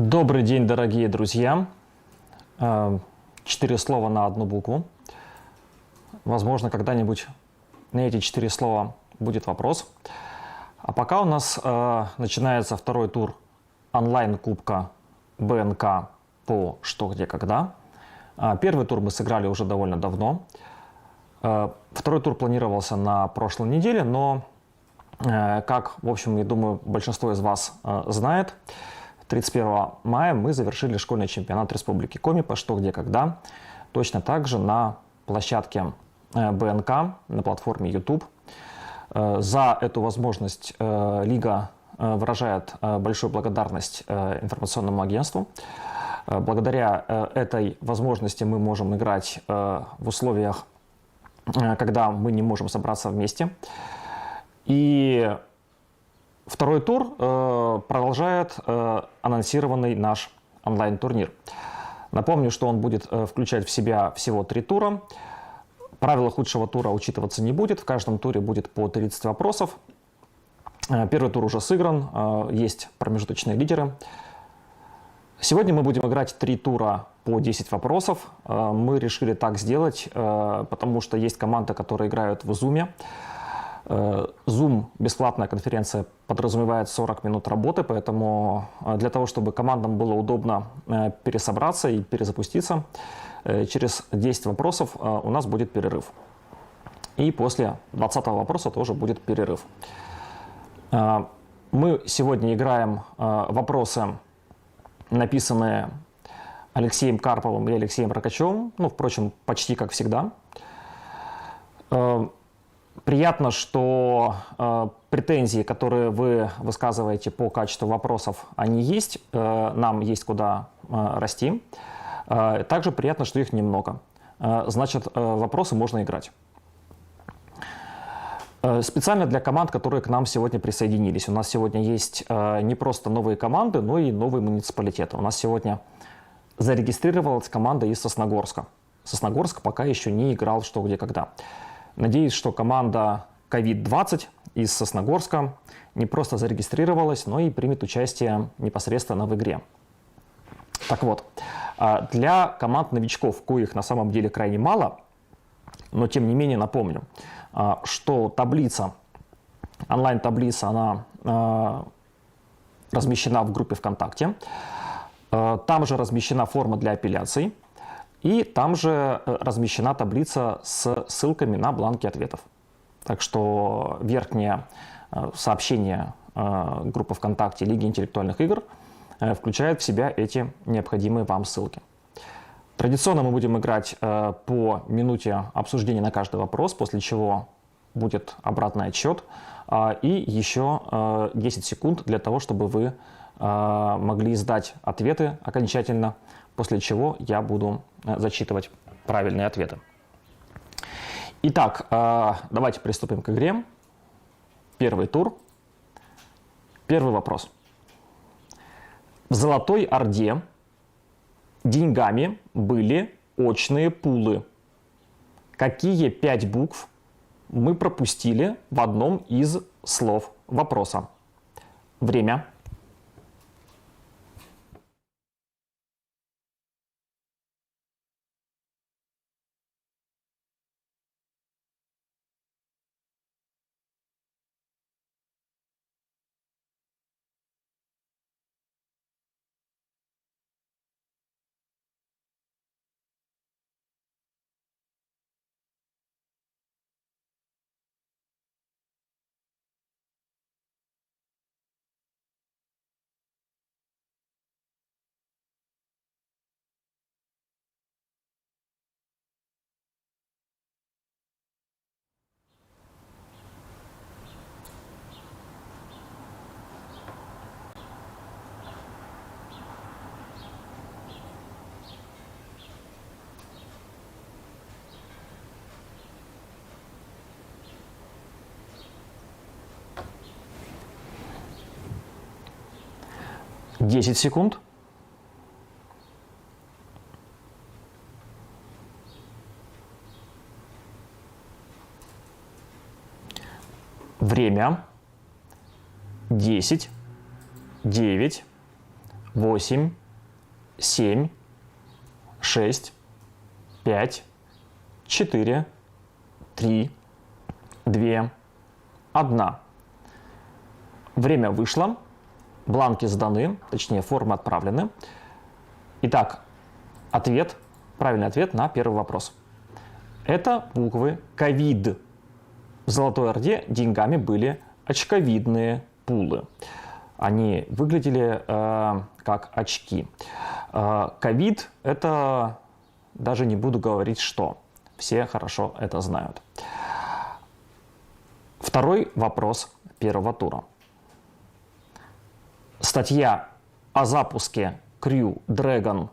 Добрый день, дорогие друзья. 4 слова на одну букву. Возможно, когда-нибудь на эти 4 слова будет вопрос. А пока у нас начинается второй тур онлайн-кубка БНК по «Что, где, когда». Первый тур мы сыграли уже довольно давно. Второй тур планировался на прошлой неделе, но, как, в общем, я думаю, большинство из вас знает, 31 мая мы завершили школьный чемпионат Республики Коми по «Что, где, когда». Точно так же на площадке БНК, на платформе YouTube. За эту возможность Лига выражает большую благодарность информационному агентству. Благодаря этой возможности мы можем играть в условиях, когда мы не можем собраться вместе. И второй тур продолжает анонсированный наш онлайн-турнир. Напомню, что он будет включать в себя всего 3 тура. Правило худшего тура учитываться не будет. В каждом туре будет по 30 вопросов. Первый тур уже сыгран, есть промежуточные лидеры. Сегодня мы будем играть 3 тура по 10 вопросов. Мы решили так сделать, потому что есть команды, которые играют в Zoom. Zoom, бесплатная конференция, подразумевает 40 минут работы, поэтому для того, чтобы командам было удобно пересобраться и перезапуститься, через 10 вопросов у нас будет перерыв. И после 20-го вопроса тоже будет перерыв. Мы сегодня играем вопросы, написанные Алексеем Карповым и Алексеем Рокачевым, ну, впрочем, почти как всегда. Приятно, что претензии, которые вы высказываете по качеству вопросов, они есть, нам есть куда расти. Также приятно, что их немного. Значит, вопросы можно играть. Специально для команд, которые к нам сегодня присоединились. У нас сегодня есть не просто новые команды, но и новые муниципалитеты. У нас сегодня зарегистрировалась команда из Сосногорска. Сосногорск пока еще не играл в «Что, где, когда». Надеюсь, что команда COVID-20 из Сосногорска не просто зарегистрировалась, но и примет участие непосредственно в игре. Так вот, для команд новичков, коих на самом деле крайне мало, но тем не менее напомню, что таблица, онлайн-таблица, она размещена в группе ВКонтакте. Там же размещена форма для апелляций. И там же размещена таблица с ссылками на бланки ответов. Так что верхнее сообщение группы ВКонтакте Лиги интеллектуальных игр включает в себя эти необходимые вам ссылки. Традиционно мы будем играть по минуте обсуждения на каждый вопрос, после чего будет обратный отсчет и еще 10 секунд для того, чтобы вы могли сдать ответы окончательно, после чего я буду зачитывать правильные ответы. Итак, давайте приступим к игре. Первый тур. Первый вопрос. В Золотой Орде деньгами были очные пулы. Какие 5 букв мы пропустили в одном из слов вопроса? Время. Десять секунд. Время. 10, 9, 8, 7, 6, 5, 4, 3, 2, 1. Время вышло, бланки сданы, точнее формы отправлены. Итак, правильный ответ на первый вопрос. Это буквы ковид. В Золотой Орде деньгами были очковидные пулы. Они выглядели как очки. Ковид – это, даже не буду говорить что. Все хорошо это знают. Второй вопрос первого тура. Статья о запуске Crew Dragon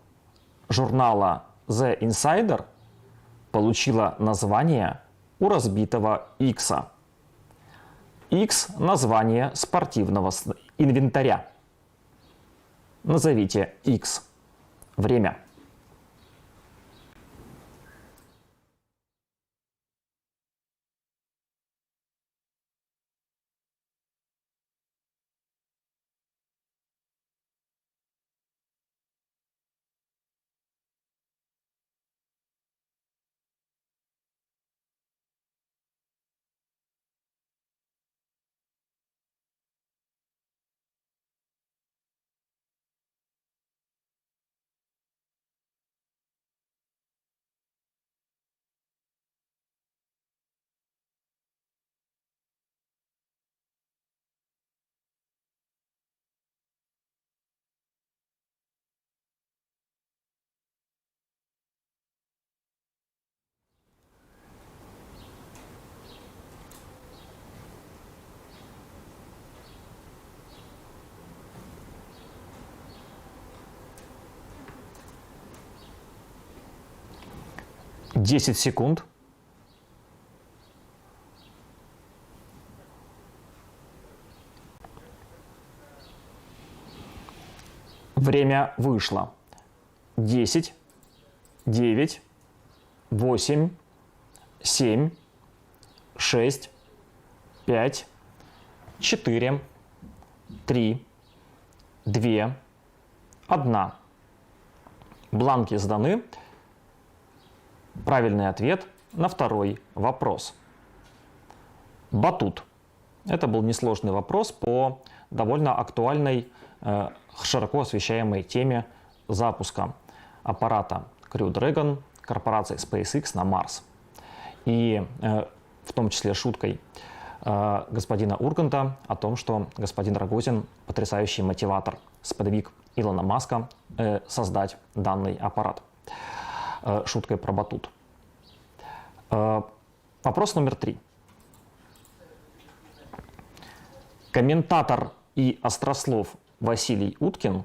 журнала The Insider получила название у разбитого Икса. X – название спортивного инвентаря. Назовите X. Время. Десять секунд. Время вышло. 10, 9, 8, 7, 6, 5, 4, 3, 2, 1. Бланки сданы. Правильный ответ на второй вопрос. Батут. Это был несложный вопрос по довольно актуальной, широко освещаемой теме запуска аппарата Crew Dragon корпорации SpaceX на Марс. И в том числе шуткой господина Урганта о том, что господин Рогозин потрясающий мотиватор, сподвиг Илона Маска создать данный аппарат. Шуткой про батут. Вопрос номер 3. Комментатор и острослов Василий Уткин,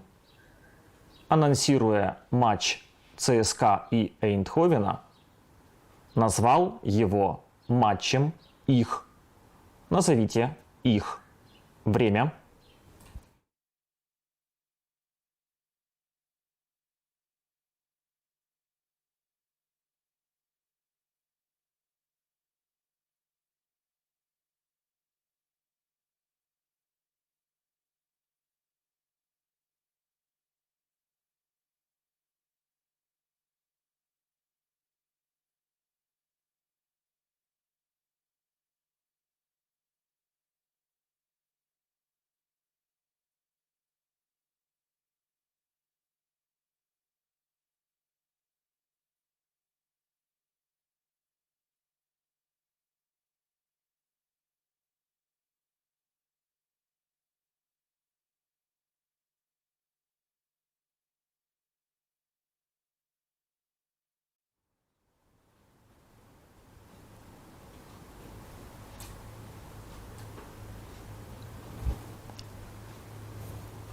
анонсируя матч ЦСКА и Эйндховена, назвал его матчем их. Назовите их. Время.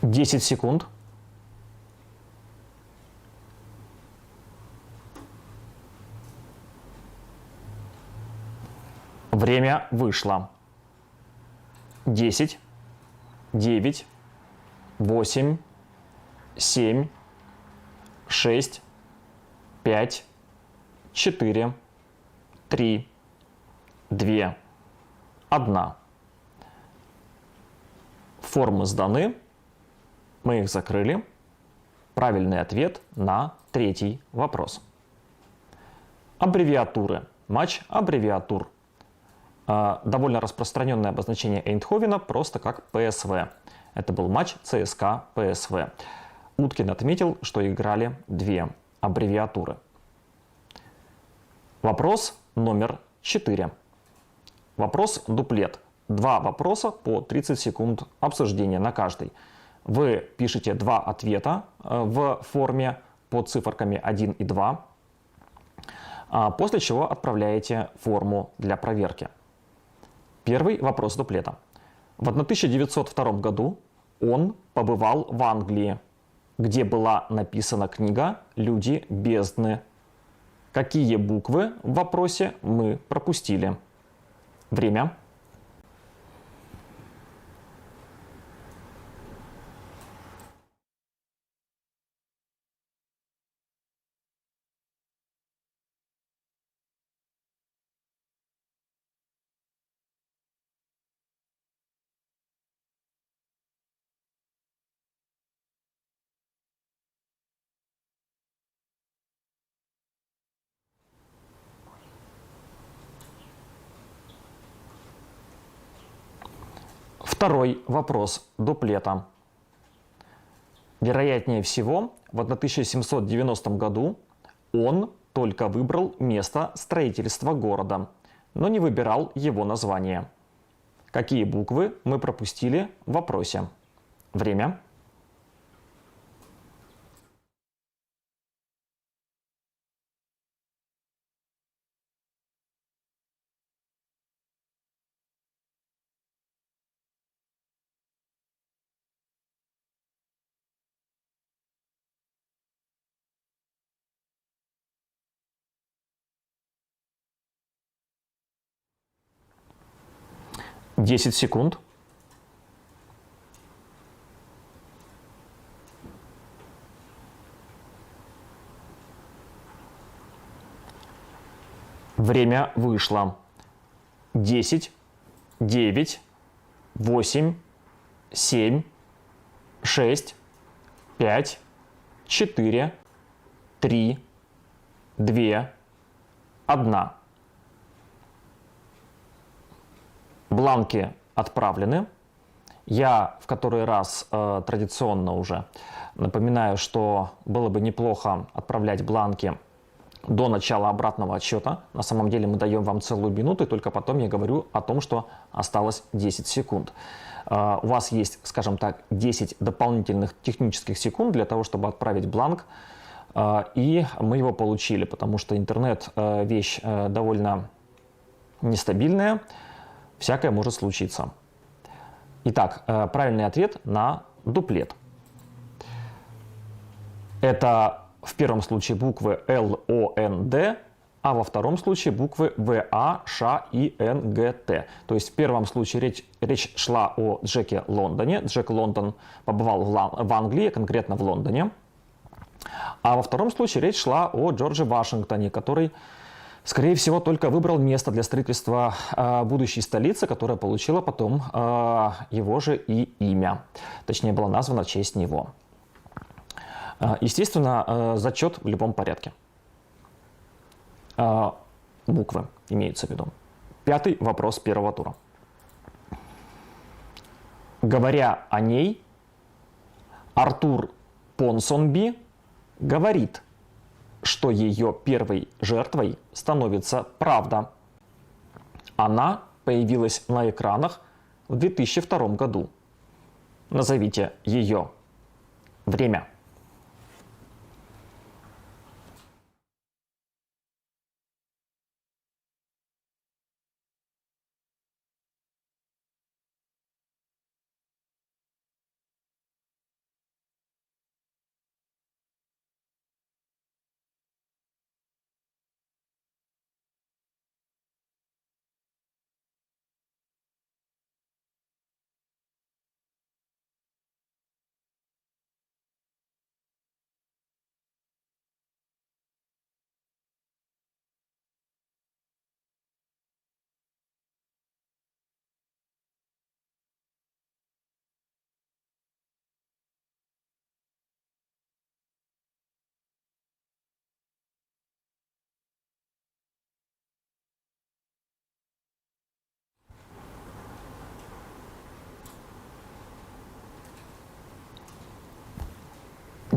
Десять секунд. Время вышло. 10, 9, 8, 7, 6, 5, 4, 3, 2, 1. Формы сданы. Мы их закрыли. правильный ответ на третий вопрос. Аббревиатуры. Матч аббревиатур. Довольно распространенное обозначение Эйндховена просто как ПСВ. Это был матч ЦСКА ПСВ. Уткин отметил, что играли две аббревиатуры. Вопрос номер 4. Вопрос дуплет. Два вопроса по 30 секунд обсуждения на каждый. Вы пишете два ответа в форме под циферками 1 и 2, после чего отправляете форму для проверки. Первый вопрос дуплета. В 1902 году он побывал в Англии, где была написана книга «Люди бездны». Какие буквы в вопросе мы пропустили? Время. Второй вопрос дуплета. Вероятнее всего, в 1790 году он только выбрал место строительства города, но не выбирал его название. Какие буквы мы пропустили в вопросе? Время. Десять секунд. Время вышло. 10, 9, 8, 7, 6, 5, 4, 3, 2, 1. Бланки отправлены. Я в который раз традиционно уже напоминаю, что было бы неплохо отправлять бланки до начала обратного отсчета. На самом деле мы даем вам целую минуту, и только потом я говорю о том, что осталось 10 секунд. У вас есть, скажем так, 10 дополнительных технических секунд для того, чтобы отправить бланк, и мы его получили, потому что интернет вещь довольно нестабильная, всякое может случиться. Итак, правильный ответ на дуплет. Это в первом случае буквы Л, О, Н, Д, а во втором случае буквы В, А, Ш, И, Н, Г, Т. То есть в первом случае речь шла о Джеке Лондоне. Джек Лондон побывал в Англии, конкретно в Лондоне. А во втором случае речь шла о Джордже Вашингтоне, который, скорее всего, только выбрал место для строительства будущей столицы, которая получила потом его же и имя. Точнее, была названа в честь него. Естественно, зачет в любом порядке. Буквы имеются в виду. Пятый вопрос первого тура. Говоря о ней, Артур Понсонби говорит, что ее первой жертвой становится правда. Она появилась на экранах в 2002 году. Назовите ее. Время.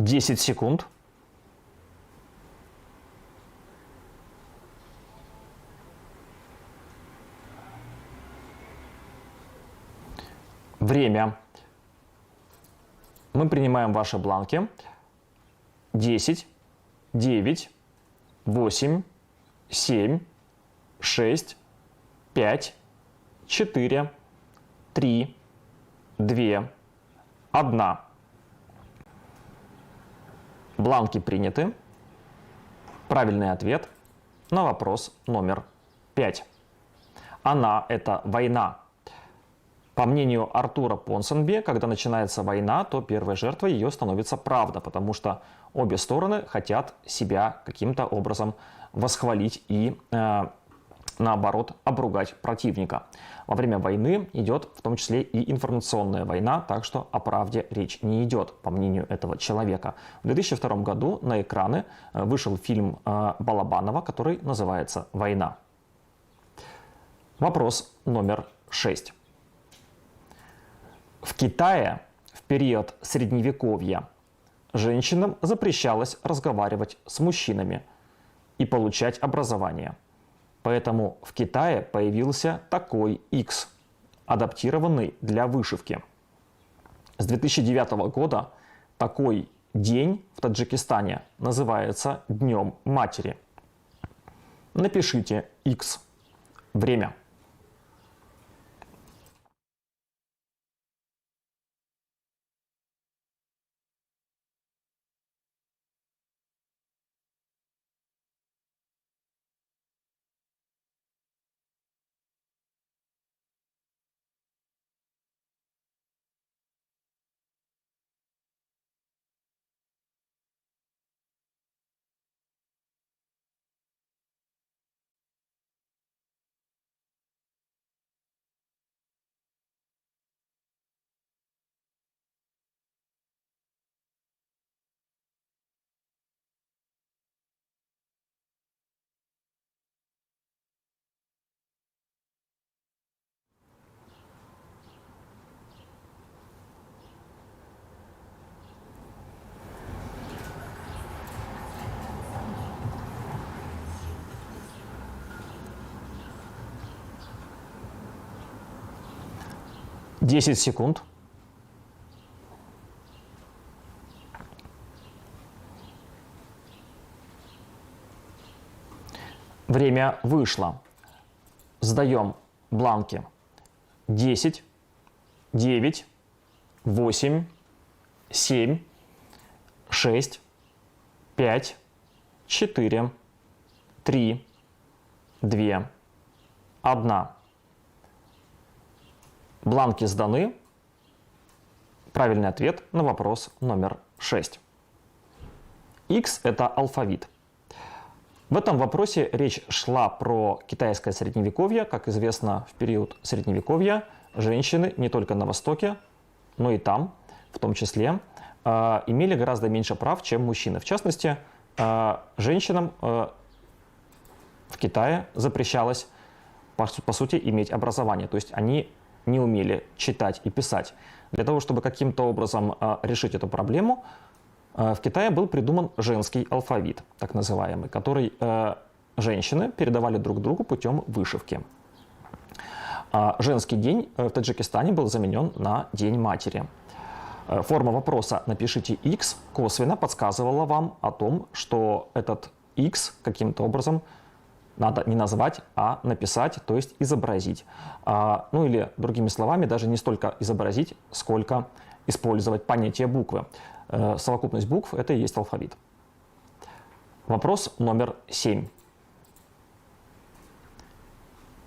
10 секунд. Время. Мы принимаем ваши бланки. 10, 9, 8, 7, 6, 5, 4, 3, 2, 1. Бланки приняты. Правильный ответ на вопрос номер 5. Она – это война. По мнению Артура Понсенбе, когда начинается война, то первой жертвой ее становится правда, потому что обе стороны хотят себя каким-то образом восхвалить и, наоборот, обругать противника. Во время войны идет в том числе и информационная война, так что о правде речь не идет, по мнению этого человека. В 2002 году на экраны вышел фильм Балабанова, который называется «Война». Вопрос номер 6. В Китае в период Средневековья женщинам запрещалось разговаривать с мужчинами и получать образование. Поэтому в Китае появился такой X, адаптированный для вышивки. С 2009 года такой день в Таджикистане называется Днем Матери. Напишите X. Время. Десять секунд. Время вышло. Сдаем бланки. 10, 9, 8, 7, 6, 5, 4, 3, 2, 1. Бланки сданы. Правильный ответ на вопрос номер 6. X – это алфавит. В этом вопросе речь шла про китайское средневековье. Как известно, в период средневековья женщины не только на Востоке, но и там, в том числе, имели гораздо меньше прав, чем мужчины. В частности, женщинам в Китае запрещалось, по сути, иметь образование. То есть они не умели читать и писать. Для того, чтобы каким-то образом решить эту проблему, в Китае был придуман женский алфавит, так называемый, который женщины передавали друг другу путем вышивки. Женский день в Таджикистане был заменен на День матери. Форма вопроса «напишите X» косвенно подсказывала вам о том, что этот X каким-то образом надо не назвать, а написать, то есть изобразить. Ну или, другими словами, даже не столько изобразить, сколько использовать понятие буквы. Совокупность букв – это и есть алфавит. Вопрос номер 7.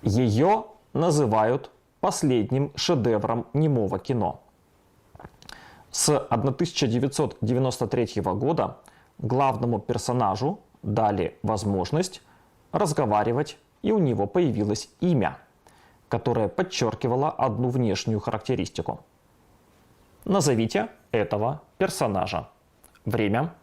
Ее называют последним шедевром немого кино. С 1993 года главному персонажу дали возможность разговаривать, и у него появилось имя, которое подчеркивало одну внешнюю характеристику. Назовите этого персонажа. Время.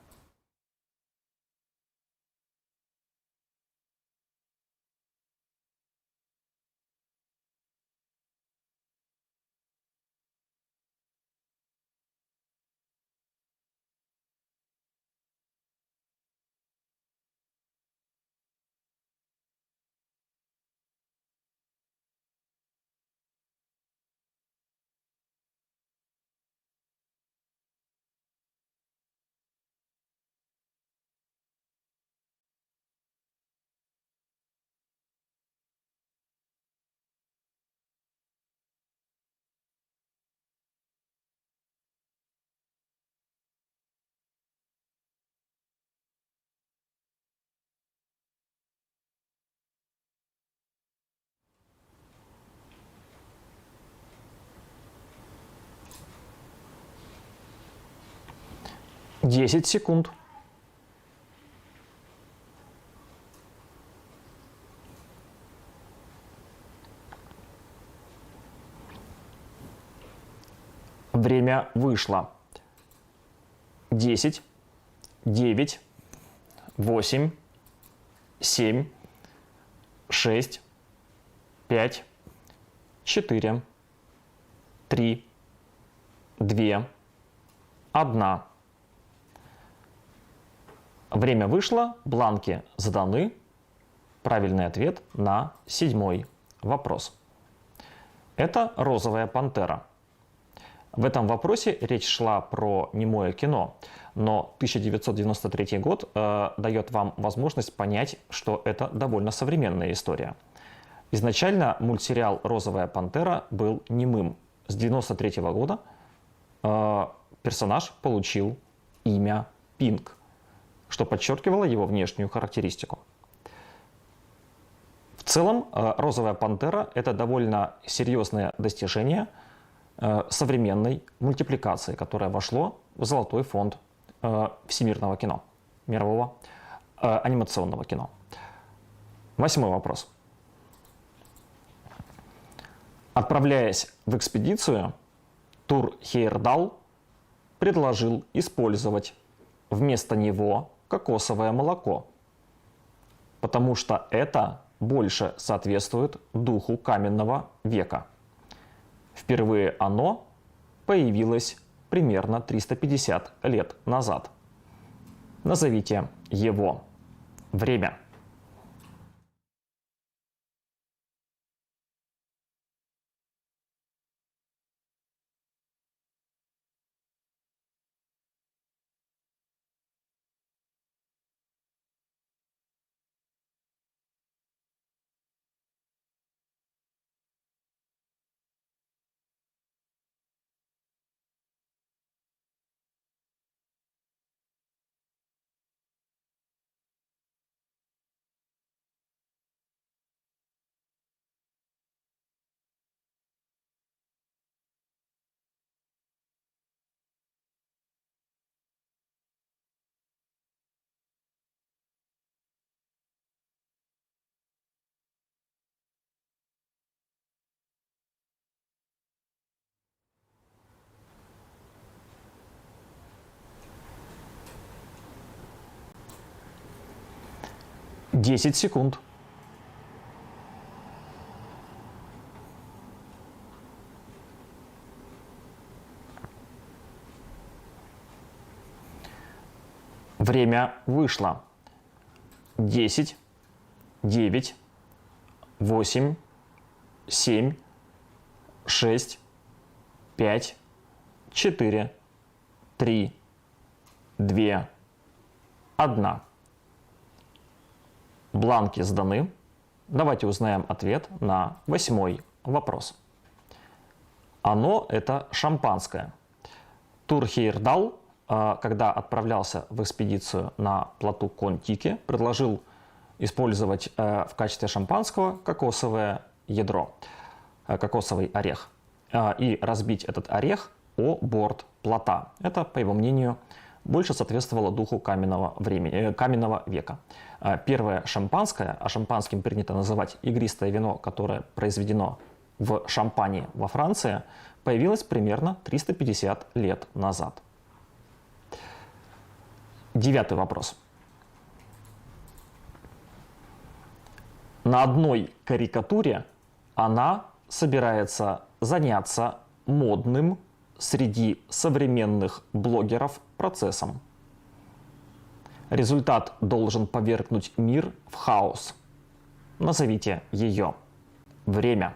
10 секунд. Время вышло. 10, 9, 8, 7, 6, 5, 4, 3, 2, 1. Время вышло, бланки заданы. Правильный ответ на 7-й вопрос. Это «Розовая пантера». В этом вопросе речь шла про немое кино, но 1993 год дает вам возможность понять, что это довольно современная история. Изначально мультсериал «Розовая пантера» был немым. С 1993 года персонаж получил имя Пинк, что подчеркивало его внешнюю характеристику. В целом, «Розовая пантера» — это довольно серьезное достижение современной мультипликации, которое вошло в золотой фонд всемирного кино, мирового анимационного кино. 8-й вопрос. Отправляясь в экспедицию, Тур Хейердал предложил использовать вместо него кокосовое молоко, потому что это больше соответствует духу каменного века. Впервые оно появилось примерно 350 лет назад. Назовите его. Время. Десять секунд. Время вышло. 10, 9, 8, 7, 6, 5, 4, 3, 2, 1. Бланки сданы. Давайте узнаем ответ на 8-й вопрос. Оно – это шампанское. Тур Хейердал, когда отправлялся в экспедицию на плоту Кон-Тики, предложил использовать в качестве шампанского кокосовое ядро, кокосовый орех, и разбить этот орех о борт плота. Это, по его мнению, больше соответствовало духу каменного века. Первое шампанское, а шампанским принято называть игристое вино, которое произведено в Шампане во Франции, появилось примерно 350 лет назад. 9-й вопрос. На одной карикатуре она собирается заняться модным среди современных блогеров процессом. Результат должен повергнуть мир в хаос. Назовите ее. Время.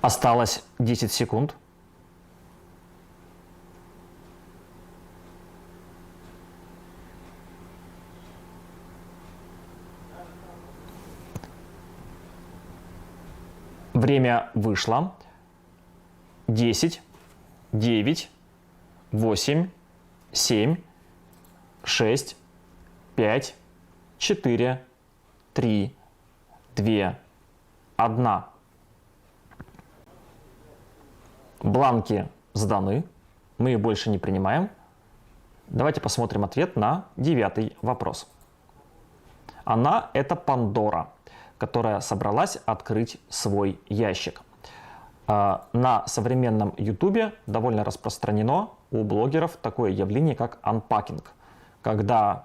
Осталось 10 секунд. Время вышло. 10, 9, 8, 7, 6, 5, 4, 3, 2, 1. Бланки сданы. Мы их больше не принимаем. Давайте посмотрим ответ на 9 вопрос. Она – это Пандора, которая собралась открыть свой ящик. На современном YouTube довольно распространено у блогеров такое явление, как анпакинг, когда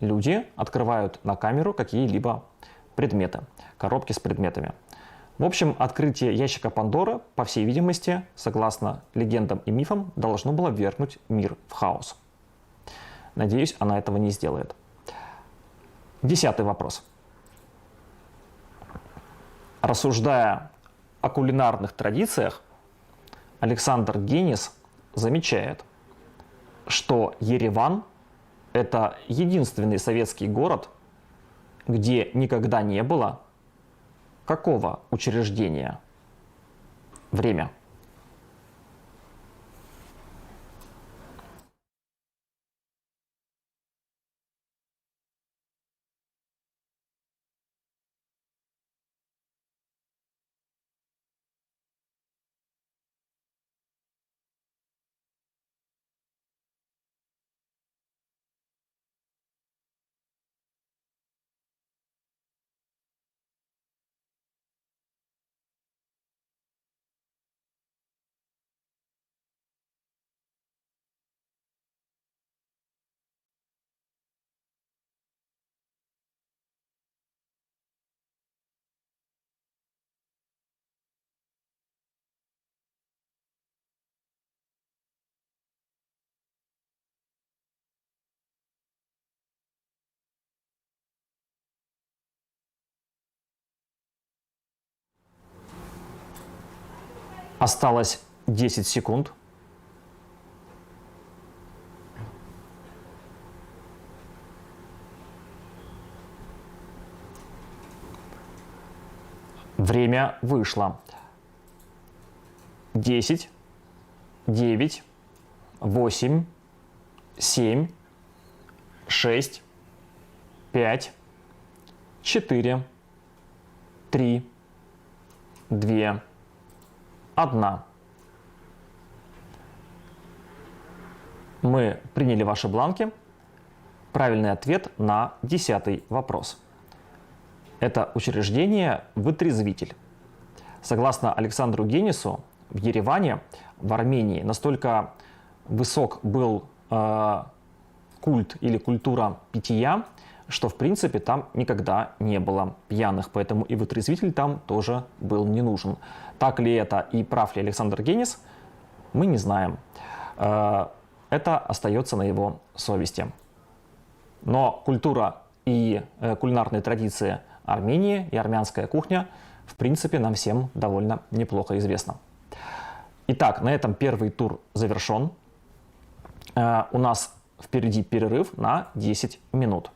люди открывают на камеру какие-либо предметы, коробки с предметами. В общем, открытие ящика Пандоры, по всей видимости, согласно легендам и мифам, должно было ввергнуть мир в хаос. Надеюсь, она этого не сделает. 10 вопрос. Рассуждая о кулинарных традициях, Александр Генис замечает, что Ереван – это единственный советский город, где никогда не было какого учреждения? Время. Осталось 10 секунд. Время вышло. 10, 9, 8, 7, 6, 5, 4, 3, 2, 1. Мы приняли ваши бланки. Правильный ответ на 10 вопрос. Это учреждение вытрезвитель. Согласно Александру Генису, в Ереване, в Армении, настолько высок был культ или культура питья, что в принципе там никогда не было пьяных, поэтому и вытрезвитель там тоже был не нужен. Так ли это и прав ли Александр Генис, мы не знаем. Это остается на его совести. Но культура и кулинарные традиции Армении и армянская кухня, в принципе, нам всем довольно неплохо известна. Итак, на этом первый тур завершен. У нас впереди перерыв на 10 минут.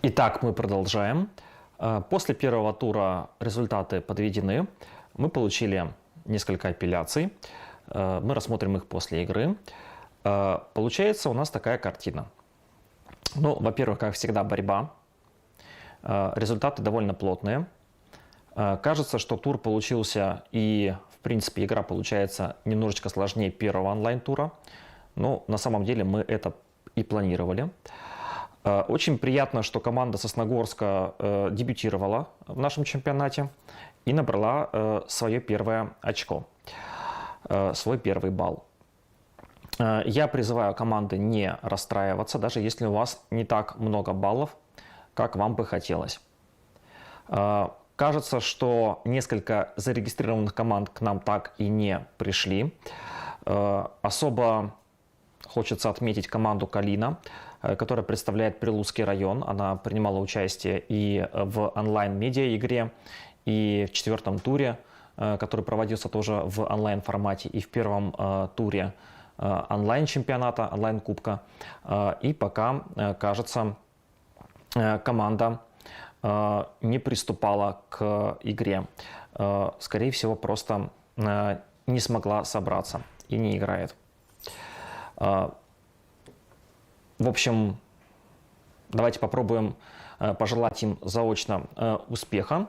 Итак, мы продолжаем. После первого тура результаты подведены. Мы получили несколько апелляций. Мы рассмотрим их после игры. Получается у нас такая картина. Ну, во-первых, как всегда, борьба. Результаты довольно плотные. Кажется, что тур получился и, в принципе, игра получается немножечко сложнее первого онлайн-тура. Но на самом деле мы это и планировали. Очень приятно, что команда Сосногорска дебютировала в нашем чемпионате и набрала свое первое очко, свой первый балл. Я призываю команды не расстраиваться, даже если у вас не так много баллов, как вам бы хотелось. Кажется, что несколько зарегистрированных команд к нам так и не пришли. Особо хочется отметить команду «Калина», которая представляет Прилузский район. Она принимала участие и в онлайн-медиа-игре, и в четвертом туре, который проводился тоже в онлайн-формате, и в первом туре онлайн-чемпионата, онлайн-кубка. И пока, кажется, команда не приступала к игре. Скорее всего, просто не смогла собраться и не играет. В общем, давайте попробуем пожелать им заочно успеха.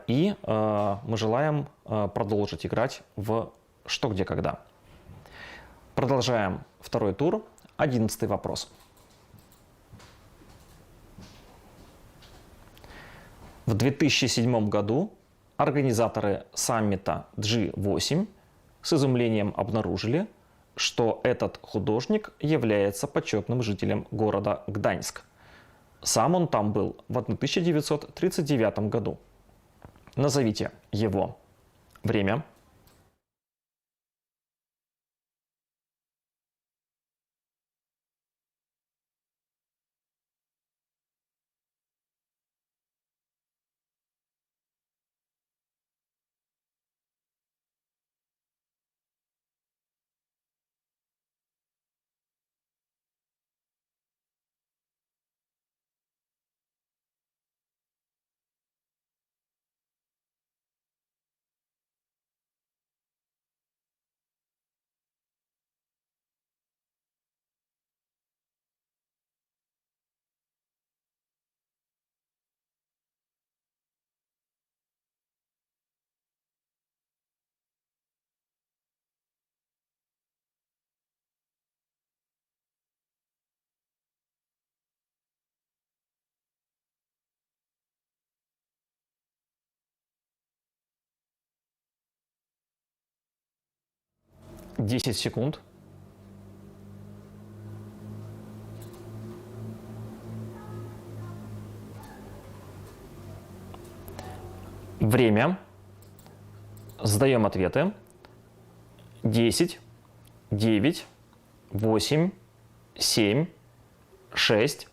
И мы желаем продолжить играть в «Что, где, когда». Продолжаем второй тур. 11-й вопрос. В 2007 году организаторы саммита G8 с изумлением обнаружили, что этот художник является почетным жителем города Гданьск. Сам он там был в 1939 году. Назовите его. Время. Десять секунд. Время. Сдаем ответы. 10, 9, 8, 7, 6,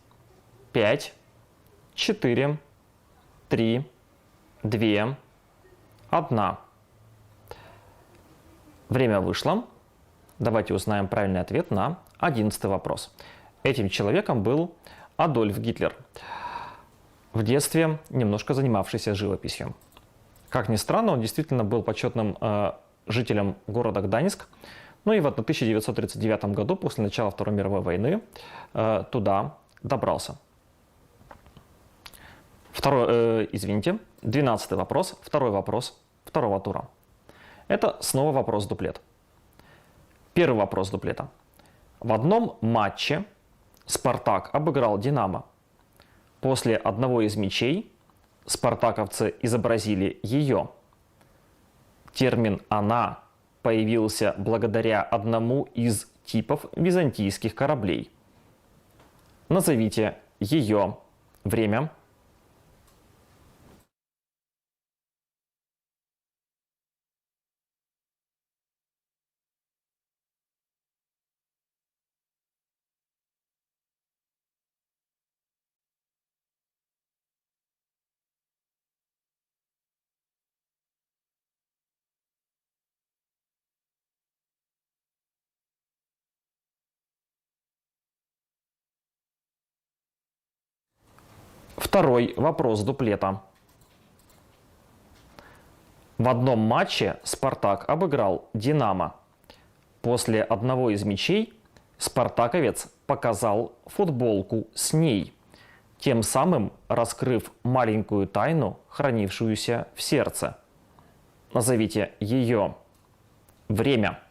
5, 4, 3, 2, 1. Время вышло. Давайте узнаем правильный ответ на 11 вопрос. Этим человеком был Адольф Гитлер, в детстве немножко занимавшийся живописью. Как ни странно, он действительно был почетным жителем города Гданьск. Ну и вот в 1939 году, после начала Второй мировой войны, туда добрался. 12 вопрос, второй вопрос второго тура. Это снова вопрос-дуплет. Первый вопрос дуплета. В одном матче «Спартак» обыграл «Динамо». После одного из мячей спартаковцы изобразили ее. Термин «она» появился благодаря одному из типов византийских кораблей. Назовите ее. Время. Второй вопрос дуплета. В одном матче «Спартак» обыграл «Динамо». После одного из мячей спартаковец показал футболку с ней, тем самым раскрыв маленькую тайну, хранившуюся в сердце. Назовите ее. Время.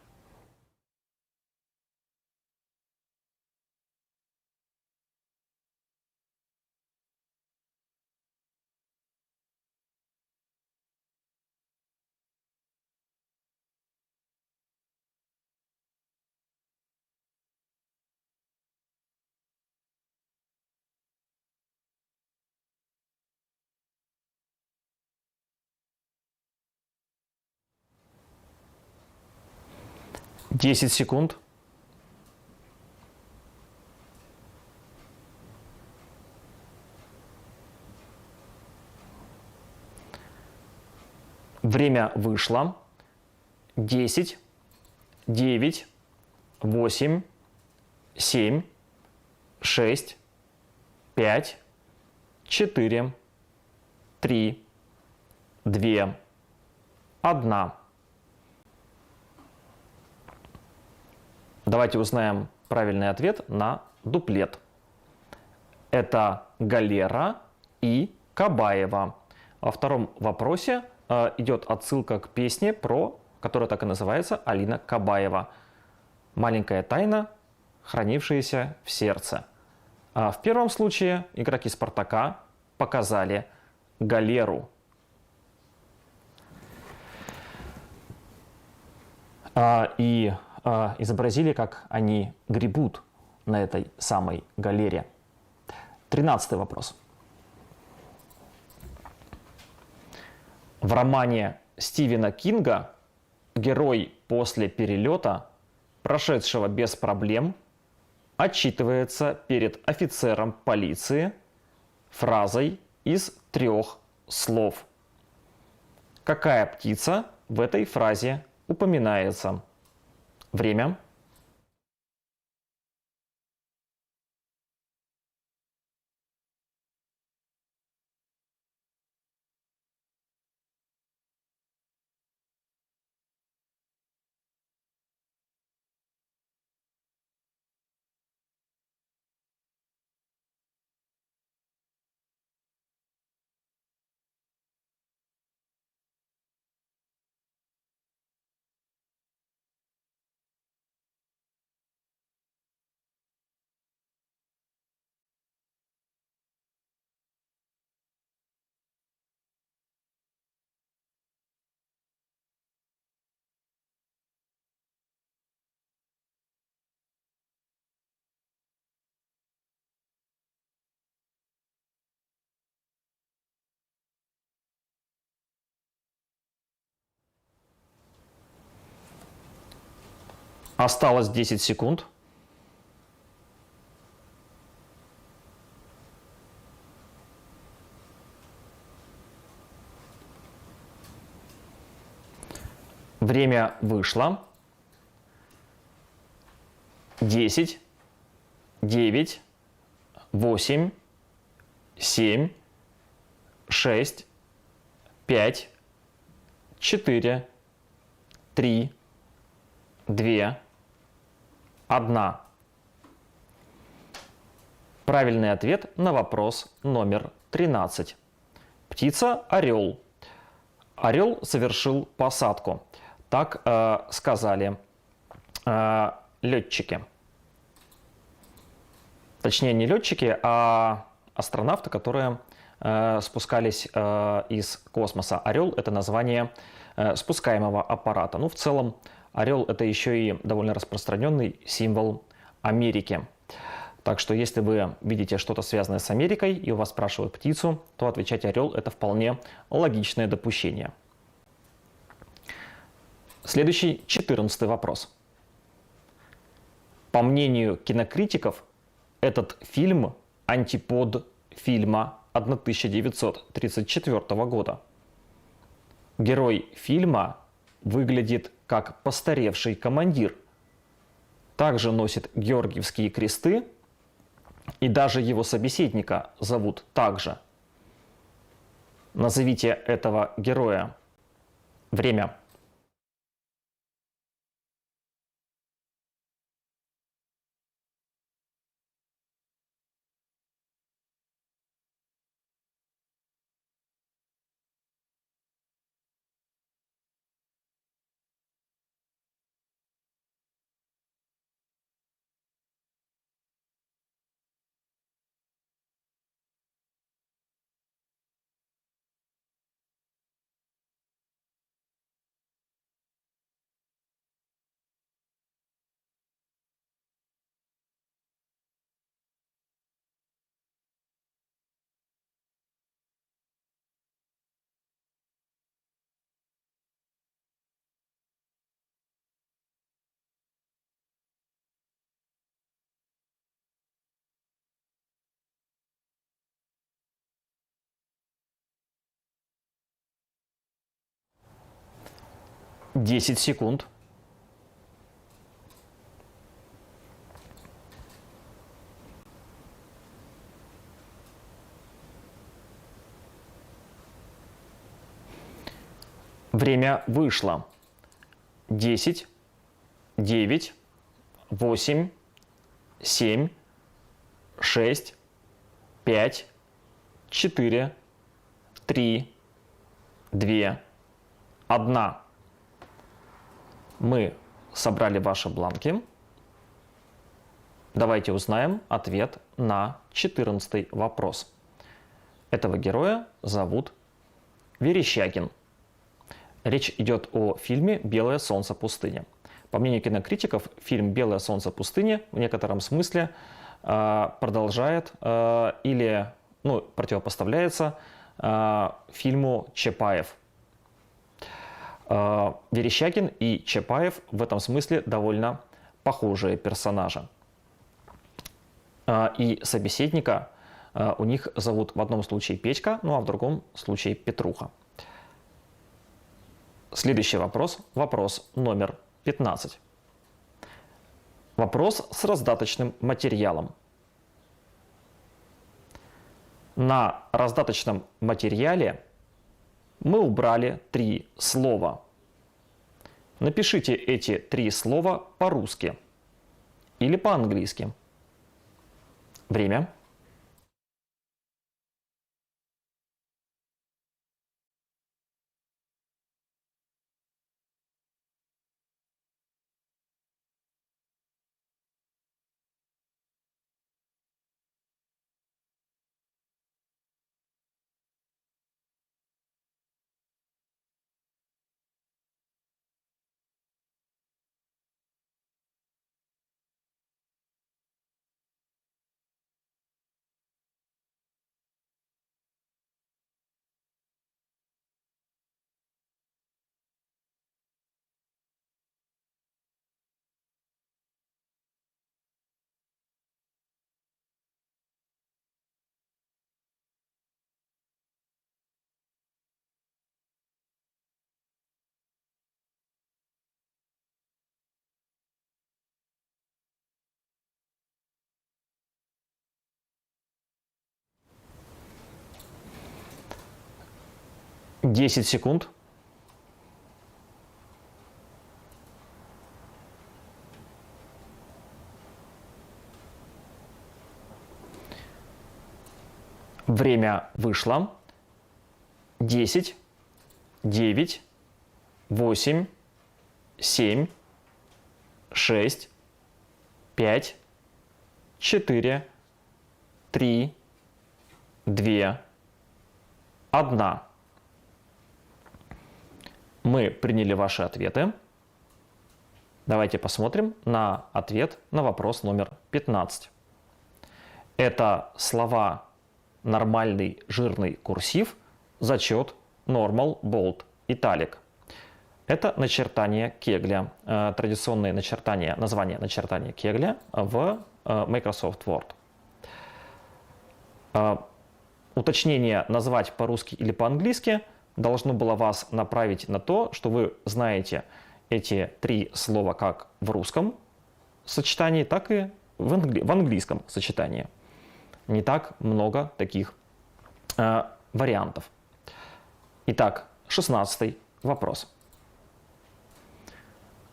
Десять секунд. Время вышло. 10, 9, 8, 7, 6, 5, 4, 3, 2, 1. Давайте узнаем правильный ответ на дуплет. Это Галера и Кабаева. Во втором вопросе идет отсылка к песне, которая так и называется, Алина Кабаева. «Маленькая тайна, хранившаяся в сердце». А в первом случае игроки «Спартака» показали галеру. И изобразили, как они гребут на этой самой галере. 13 вопрос. В романе Стивена Кинга герой после перелета, прошедшего без проблем, отчитывается перед офицером полиции фразой из 3 слов. Какая птица в этой фразе упоминается? Время. Осталось 10 секунд. Время вышло. 10, 9, 8, 7, 6, 5, 4, 3, 2, 1. Правильный ответ на вопрос номер 13. Птица орел. Орел совершил посадку. Так сказали летчики. Точнее, не летчики, а астронавты, которые спускались из космоса. Орел — это название спускаемого аппарата. Ну, в целом, орел — это еще и довольно распространенный символ Америки. Так что, если вы видите что-то связанное с Америкой, и у вас спрашивают птицу, то отвечать орел — это вполне логичное допущение. Следующий, 14-й вопрос. По мнению кинокритиков, этот фильм – антипод фильма 1934 года. Герой фильма выглядит как постаревший командир, также носит георгиевские кресты, и даже его собеседника зовут так же. Назовите этого героя. Время. Десять секунд. Время вышло. 10, 9, 8, 7, 6, 5, 4, 3, 2, 1. Мы собрали ваши бланки. Давайте узнаем ответ на 14-й вопрос. Этого героя зовут Верещагин. Речь идет о фильме «Белое солнце пустыни». По мнению кинокритиков, фильм «Белое солнце пустыни» в некотором смысле продолжает или противопоставляется фильму «Чапаев». Верещагин и Чапаев в этом смысле довольно похожие персонажи. И собеседника у них зовут в одном случае Петька, ну а в другом случае Петруха. Следующий вопрос, вопрос номер 15. Вопрос с раздаточным материалом. На раздаточном материале мы убрали 3 слова. Напишите эти 3 слова по-русски или по-английски. Время. 10 секунд. Время вышло. 10, 9, 8, 7, 6, 5, 4, 3, 2, 1. Мы приняли ваши ответы. Давайте посмотрим на ответ на вопрос номер 15. Это слова нормальный жирный курсив, зачет, normal, bold, italic. Это начертание Кегля, традиционное начертание, название начертания Кегля в Microsoft Word. Уточнение назвать по-русски или по-английски должно было вас направить на то, что вы знаете эти три слова как в русском сочетании, так и в английском сочетании. Не так много таких вариантов. Итак, 16 вопрос.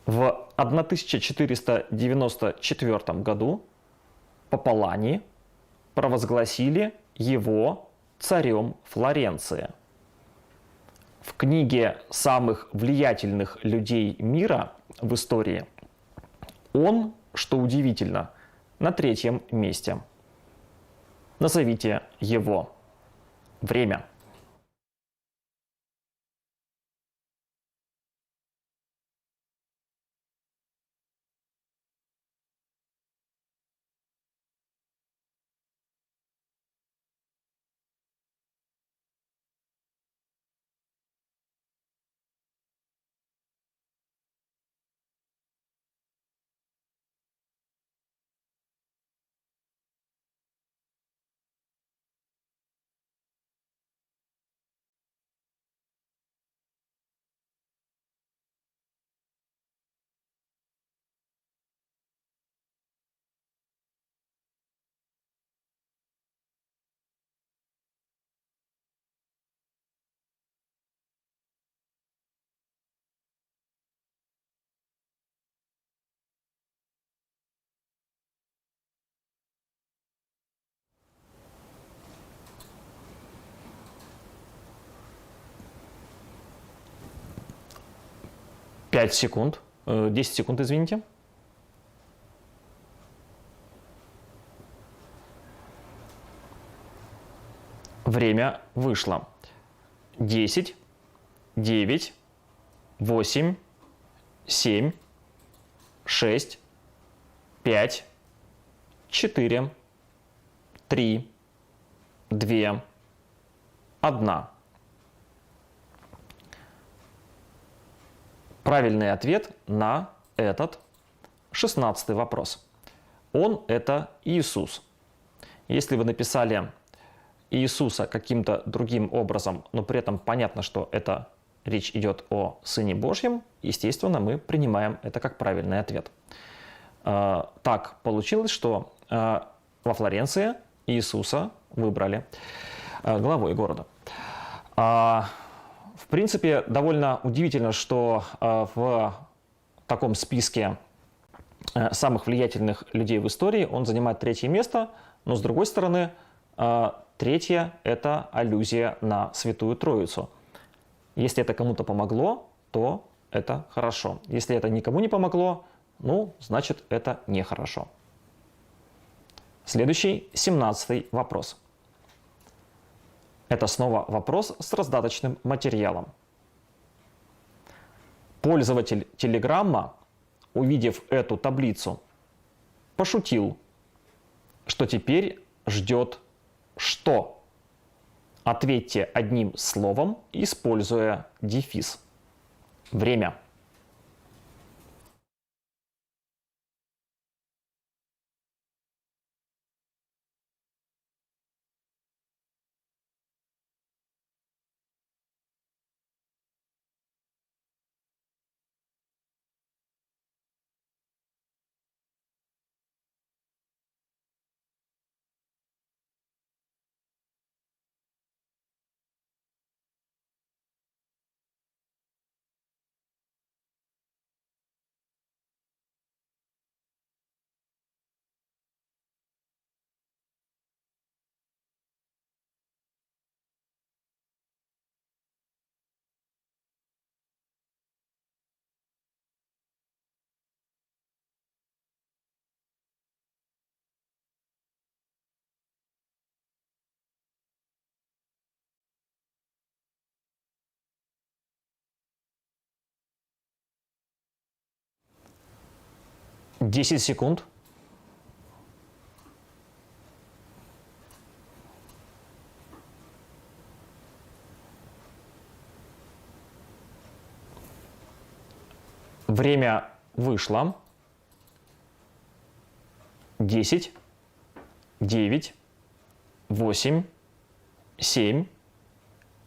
В 1494 году Пополани провозгласили его царем Флоренции. В книге самых влиятельных людей мира в истории он, что удивительно, на 3-м месте. Назовите его. Время. Пять секунд. 10 секунд, извините. Время вышло. 10, 9, 8, 7, 6, 5, 4, 3, 2, 1. Правильный ответ на этот 16 вопрос. Он – это Иисус. Если вы написали Иисуса каким-то другим образом, но при этом понятно, что это речь идет о Сыне Божьем, естественно, мы принимаем это как правильный ответ. Так получилось, что во Флоренции Иисуса выбрали главой города. В принципе, довольно удивительно, что в таком списке самых влиятельных людей в истории он занимает 3-е место, но с другой стороны, 3-е – это аллюзия на Святую Троицу. Если это кому-то помогло, то это хорошо. Если это никому не помогло, ну, значит, это нехорошо. Следующий, 17-й вопрос. Это снова вопрос с раздаточным материалом. Пользователь Телеграмма, увидев эту таблицу, пошутил, что теперь ждет что? Ответьте одним словом, используя дефис. Время. 10 секунд. Время вышло. 10, 9, 8, 7,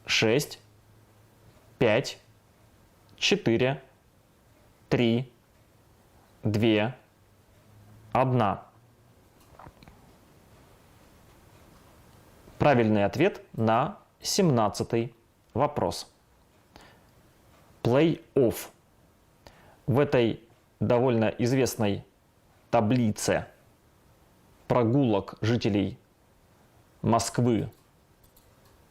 6, 5, 4, 3, 2, 1. Правильный ответ на 17-й вопрос. Плей-офф. В этой довольно известной таблице прогулок жителей Москвы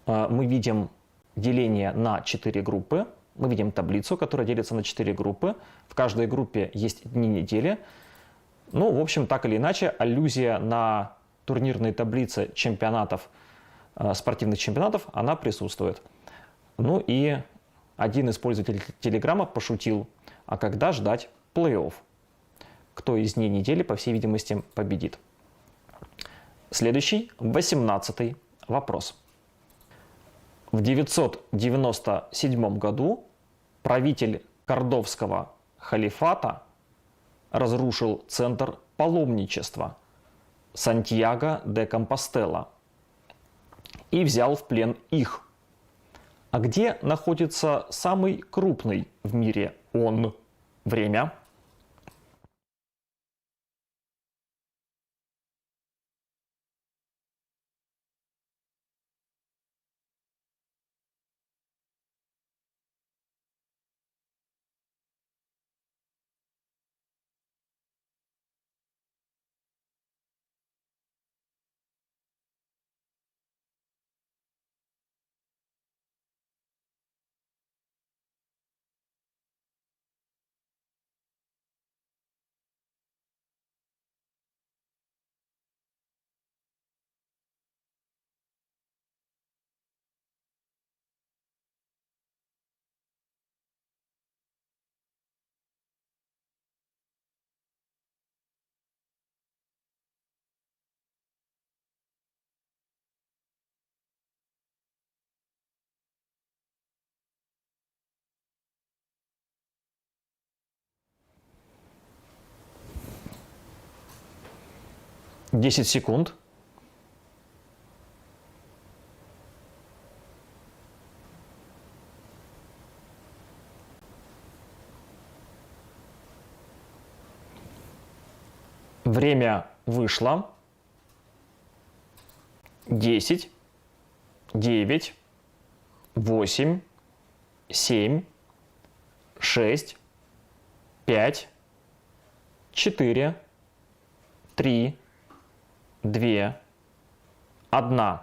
мы видим деление на 4 группы. Мы видим таблицу, которая делится на 4 группы. В каждой группе есть дни недели. Ну, в общем, так или иначе, аллюзия на турнирные таблицы чемпионатов, спортивных чемпионатов, она присутствует. Ну и один из пользователей Телеграма пошутил: а когда ждать плей-офф? Кто из дней недели, по всей видимости, победит? Следующий, 18-й вопрос. В 997 году правитель Кордовского халифата разрушил центр паломничества Сантьяго де Компостела и взял в плен их. А где находится самый крупный в мире он? Время. Десять секунд. Время вышло. 10, 9, 8, 7, 6, 5, 4, 3, 2, 1.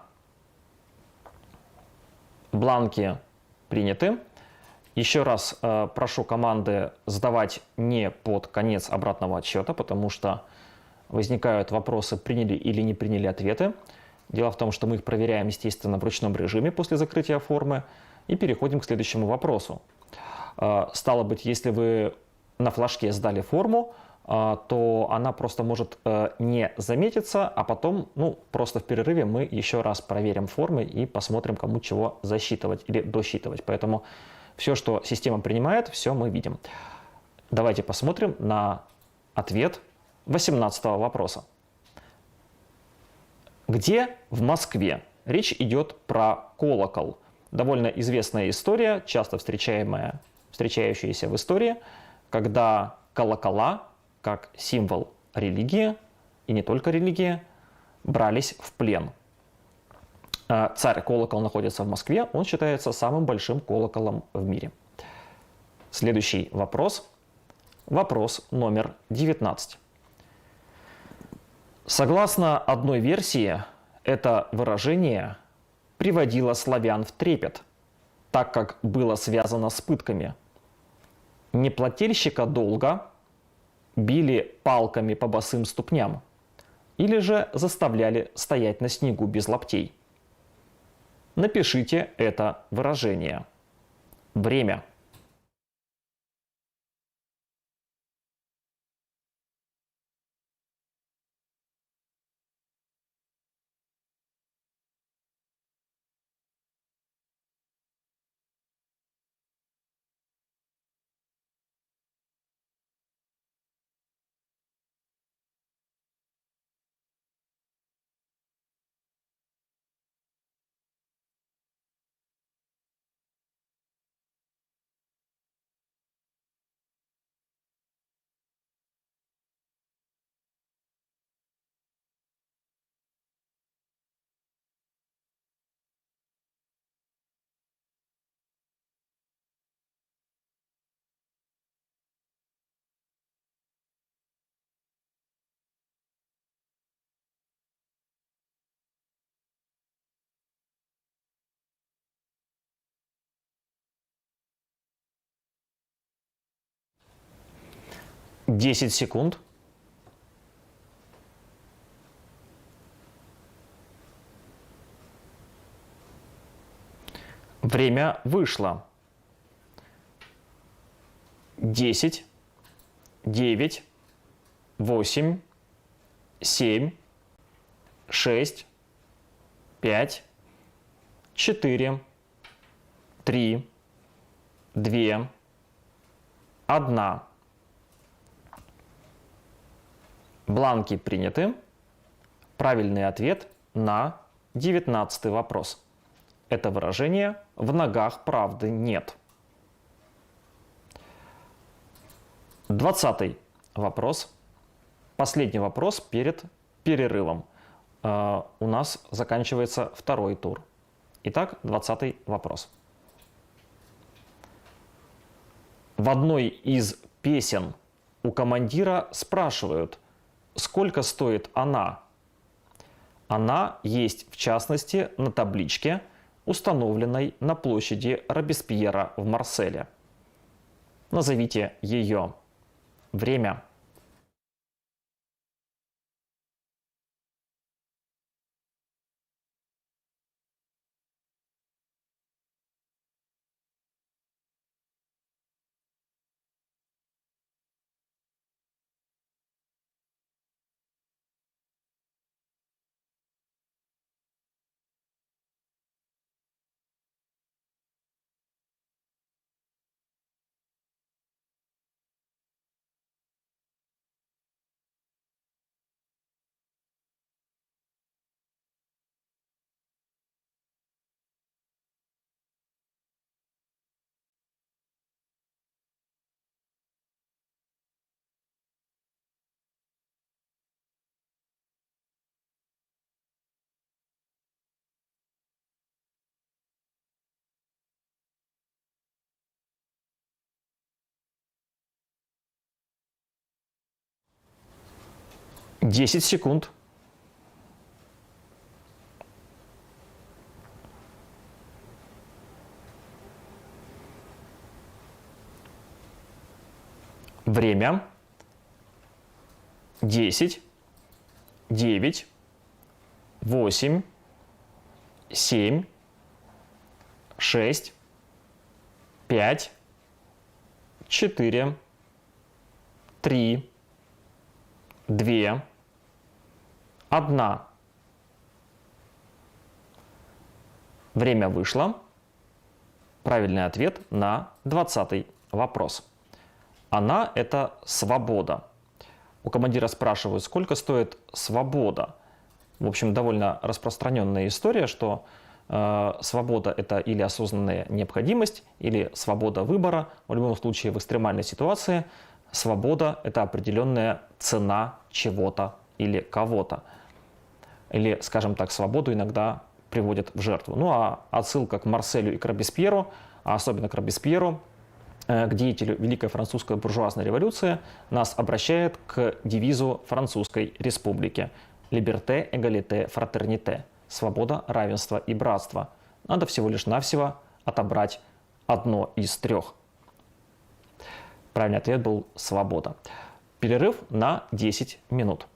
Бланки приняты. Еще раз прошу команды сдавать не под конец обратного отсчета, потому что возникают вопросы, приняли или не приняли ответы. Дело в том, что мы их проверяем, естественно, в ручном режиме после закрытия формы и переходим к следующему вопросу. Стало быть, если вы на флажке сдали форму, то она просто может не заметиться, а потом, просто в перерыве мы еще раз проверим формы и посмотрим, кому чего засчитывать или досчитывать. Поэтому все, что система принимает, все мы видим. Давайте посмотрим на ответ 18-го вопроса. Где в Москве? Речь идет про колокол. Довольно известная история, часто встречающаяся в истории, когда колокола, как символ религии, и не только религии, брались в плен. Царь-колокол находится в Москве, он считается самым большим колоколом в мире. Следующий вопрос. Вопрос номер 19. Согласно одной версии, это выражение приводило славян в трепет, так как было связано с пытками. Неплательщика долга били палками по босым ступням или же заставляли стоять на снегу без лаптей. Напишите это выражение. Время. 10 секунд. Время вышло. 10, 9, 8, 7, 6, 5, 4, 3, 2, 1. Бланки приняты. Правильный ответ на 19-й вопрос. Это выражение «в ногах правды нет». 20-й вопрос. Последний вопрос перед перерывом. У нас заканчивается второй тур. Итак, 20-й вопрос. В одной из песен у командира спрашивают, сколько стоит она. Она есть, в частности, на табличке, установленной на площади Робеспьера в Марселе. Назовите ее. Время. Десять секунд. Время. 10, 9, 8, 7, 6, 5, 4, 3, 2, 1. Время вышло. Правильный ответ на 20-й вопрос. Она – это свобода. У командира спрашивают, сколько стоит свобода. В общем, довольно распространенная история, что свобода – это или осознанная необходимость, или свобода выбора. В любом случае, в экстремальной ситуации свобода – это определенная цена чего-то или кого-то. Или, скажем так, свободу иногда приводят в жертву. Ну а отсылка к Марселю и к Робеспьеру, а особенно к Робеспьеру, к деятелю Великой французской буржуазной революции, нас обращает к девизу Французской республики «Liberté, égalité, fraternité» – свобода, равенство и братство. Надо всего лишь навсего отобрать одно из трех. Правильный ответ был свобода. Перерыв на 10 минут.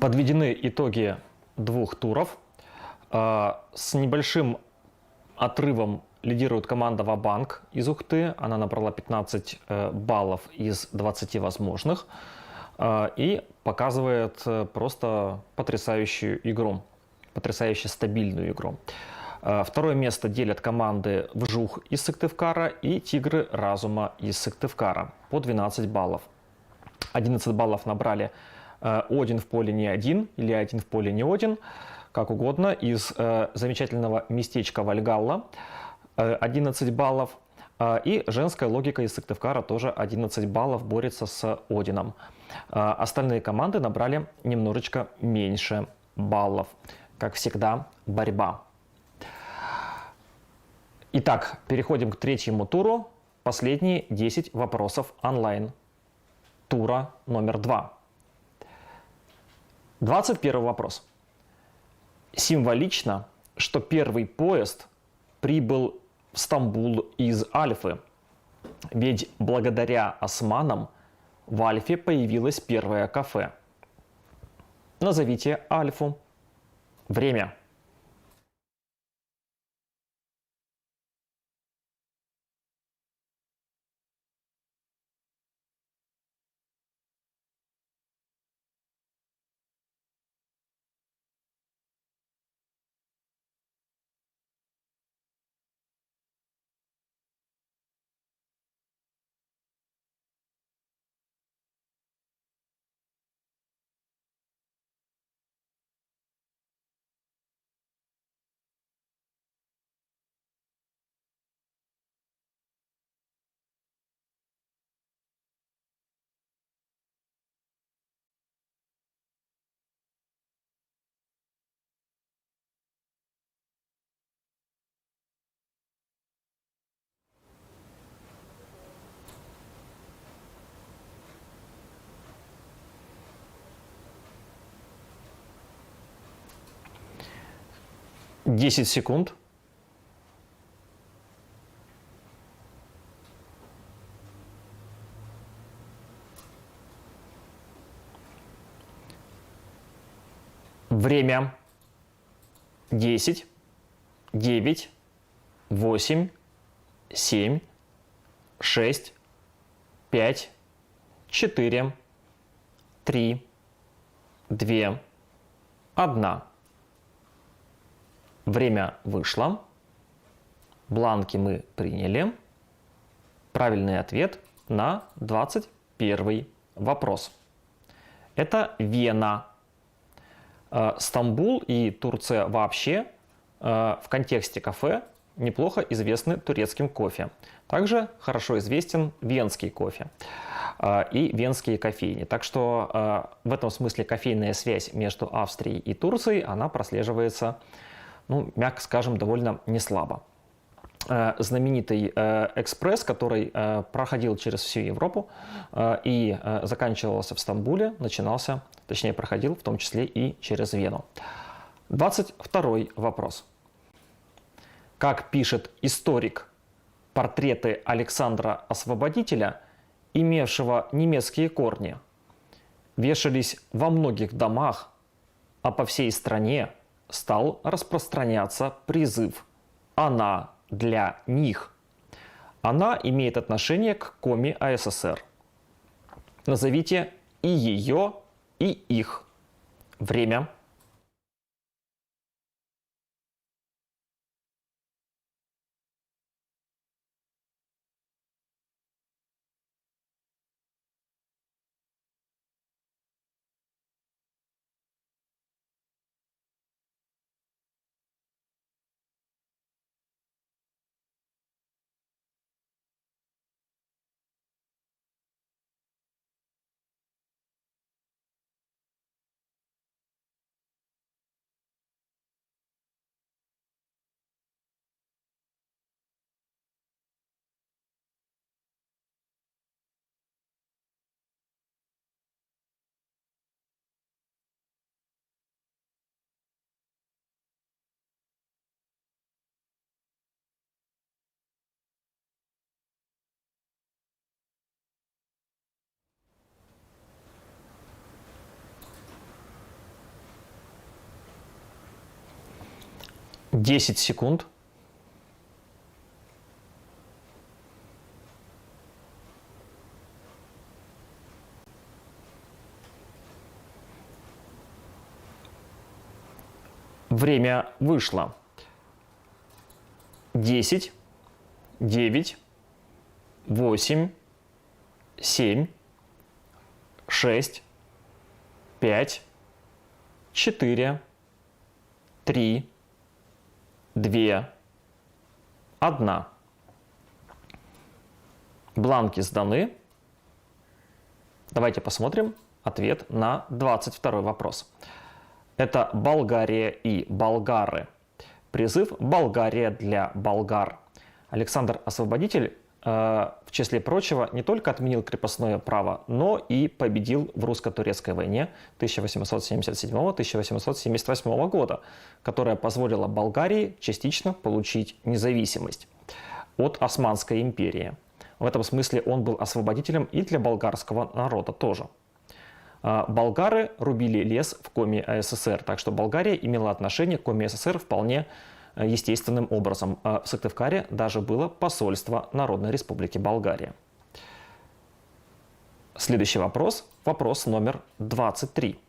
Подведены итоги двух туров. С небольшим отрывом лидирует команда Ва-Банк из Ухты. Она набрала 15 баллов из 20 возможных и показывает просто потрясающую игру, потрясающе стабильную игру. Второе место делят команды Вжух из Сыктывкара и Тигры Разума из Сыктывкара по 12 баллов. 11 баллов набрали Один в поле не один или Один в поле не один, как угодно, из замечательного местечка Вальгалла 11 баллов. И женская логика из Сыктывкара тоже 11 баллов борется с Одином. Остальные команды набрали немножечко меньше баллов. Как всегда, борьба. Итак, переходим к третьему туру. Последние 10 вопросов онлайн. Тура номер 2. 21 вопрос. Символично, что первый поезд прибыл в Стамбул из Альфы. Ведь благодаря османам в Альфе появилось первое кафе. Назовите Альфу. Время. Десять секунд. Время. 10, 9, 8, 7, 6, 5, 4, 3, 2, 1. Время вышло. Бланки мы приняли. Правильный ответ на 21 вопрос. Это Вена. Стамбул и Турция вообще в контексте кафе неплохо известны турецким кофе. Также хорошо известен венский кофе и венские кофейни. Так что в этом смысле кофейная связь между Австрией и Турцией, она прослеживается, ну, мягко скажем, довольно неслабо. Знаменитый экспресс, который проходил через всю Европу и заканчивался в Стамбуле, начинался, точнее проходил в том числе и через Вену. 22 вопрос. Как пишет историк, портреты Александра Освободителя, имевшего немецкие корни, вешались во многих домах, а по всей стране стал распространяться призыв «Она для них». Она имеет отношение к Коми АССР. Назовите и ее, и их. Время. Десять секунд. Время вышло. 10, 9, 8, 7, 6, 5, 4, 3, 2, 1. Бланки сданы. Давайте посмотрим ответ на 22 вопрос. Это Болгария и болгары. Призыв «Болгария для болгар». Александр Освободитель, в числе прочего, не только отменил крепостное право, но и победил в русско-турецкой войне 1877-1878 года, которая позволила Болгарии частично получить независимость от Османской империи. В этом смысле он был освободителем и для болгарского народа тоже. Болгары рубили лес в Коми АССР, так что Болгария имела отношение к Коми АССР вполне естественным образом. В Сыктывкаре даже было посольство Народной Республики Болгария. Следующий вопрос, вопрос номер 23.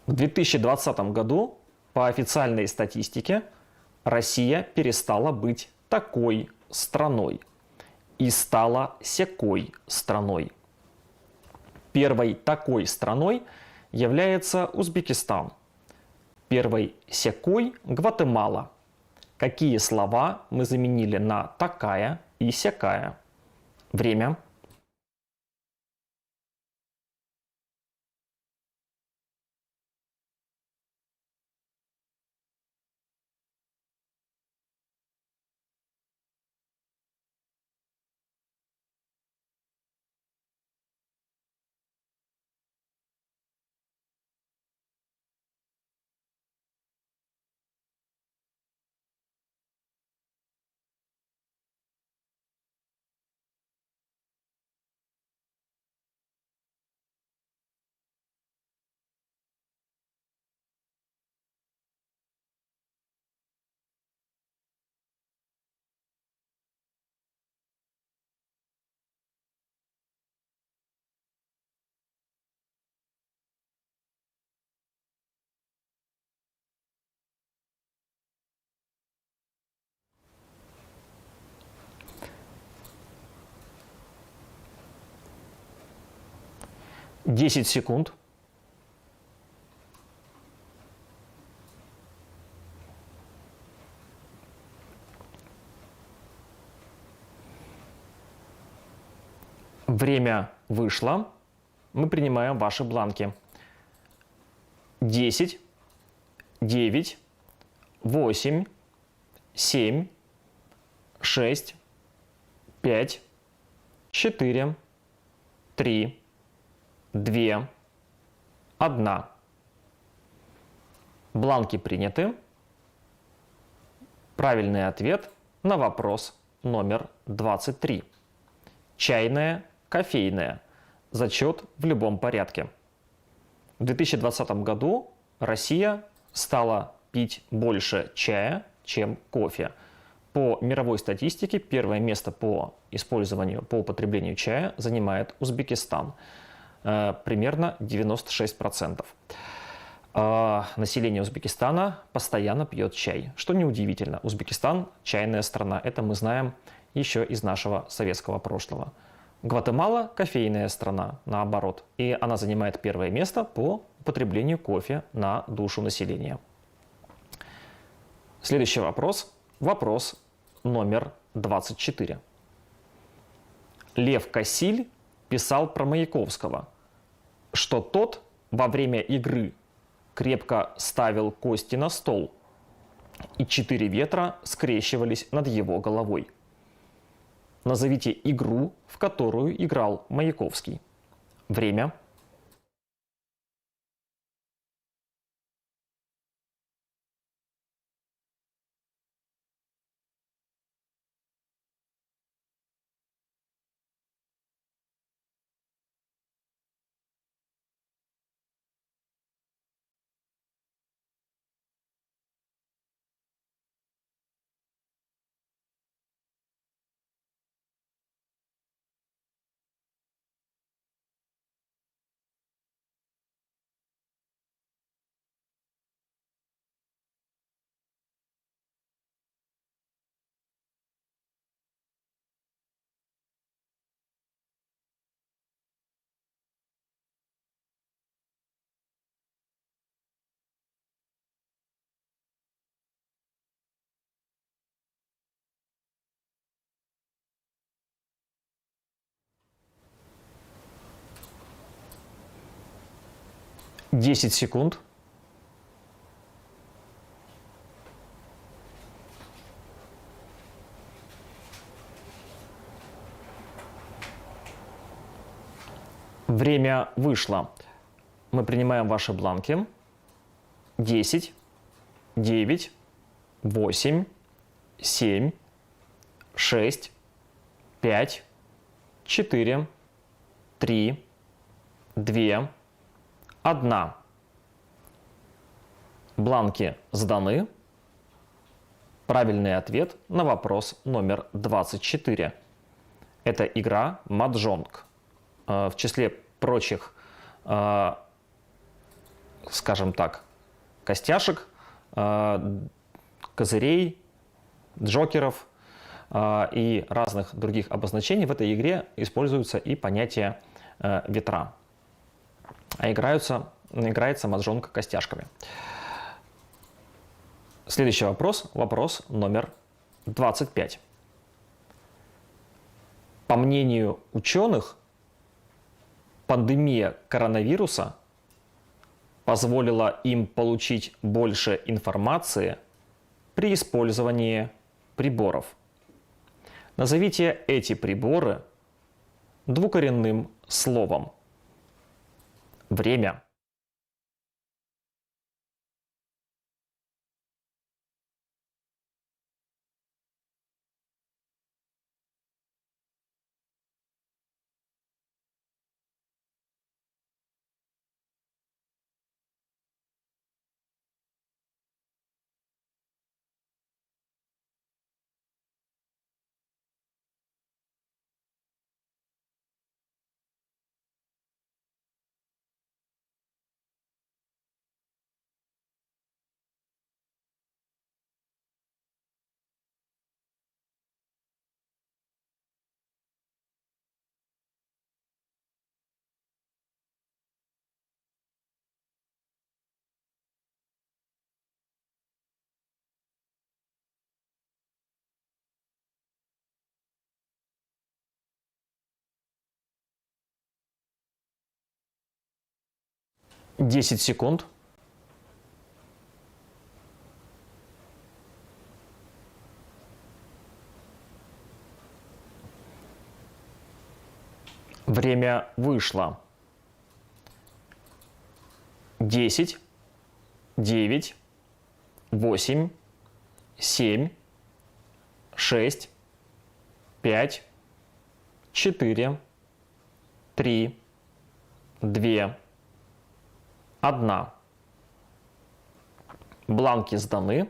В 2020 году по официальной статистике Россия перестала быть такой страной и стала сякой страной. Первой такой страной является Узбекистан. Первой сякой – Гватемала. Какие слова мы заменили на такая и сякая? Время. 10 секунд. Время вышло. Мы принимаем ваши бланки. 10, 9, 8, 7, 6, 5, 4, 3, 2, 1. Бланки приняты. Правильный ответ на вопрос номер 23. Чайная, кофейная. Зачет в любом порядке. В 2020 году Россия стала пить больше чая, чем кофе. По мировой статистике первое место по употреблению чая занимает Узбекистан. Примерно 96%. Население Узбекистана постоянно пьет чай. Что неудивительно, Узбекистан – чайная страна. Это мы знаем еще из нашего советского прошлого. Гватемала – кофейная страна, наоборот. И она занимает первое место по употреблению кофе на душу населения. Следующий вопрос. Вопрос номер 24. Лев Кассиль писал про Маяковского, что тот во время игры крепко ставил кости на стол, и 4 ветра скрещивались над его головой. Назовите игру, в которую играл Маяковский. Время. Десять секунд. Время вышло. Мы принимаем ваши бланки. 10, 9, 8, 7, 6, 5, 4, 3, 2, 1. Бланки сданы. Правильный ответ на вопрос номер 24. Это игра маджонг. В числе прочих, скажем так, костяшек, козырей, джокеров и разных других обозначений в этой игре используется и понятие ветра. А играется маджонг костяшками. Следующий вопрос, вопрос номер 25. По мнению ученых, пандемия коронавируса позволила им получить больше информации при использовании приборов. Назовите эти приборы двукоренным словом. Время. 10 секунд. Время вышло. 10, 9, 8, 7, 6, 5, 4, 3, 2, 1. Бланки сданы.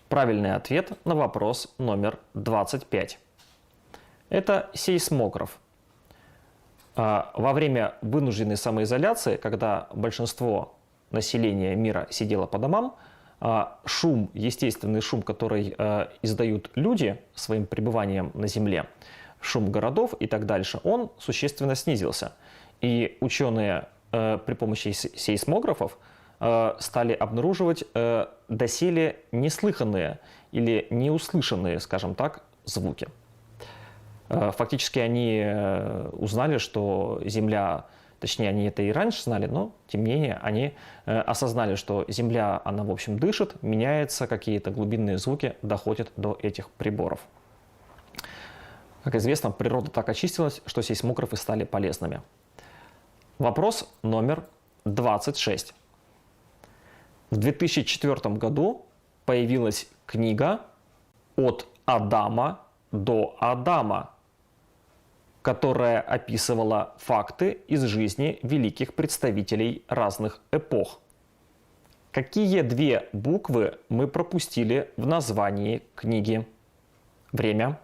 Правильный ответ на вопрос номер 25. Это сейсмограф. Во время вынужденной самоизоляции, когда большинство населения мира сидело по домам, шум, естественный шум, который издают люди своим пребыванием на Земле, шум городов и так дальше, он существенно снизился. И ученые при помощи сейсмографов стали обнаруживать доселе неслыханные или неуслышанные, скажем так, звуки. Фактически они узнали, что Земля, точнее, они это и раньше знали, но, тем не менее, они осознали, что Земля, она, в общем, дышит, меняется, какие-то глубинные звуки доходят до этих приборов. Как известно, природа так очистилась, что сейсмографы стали полезными. Вопрос номер 26. В 2004 году появилась книга «От Адама до Адама», которая описывала факты из жизни великих представителей разных эпох. Какие две буквы мы пропустили в названии книги? Время.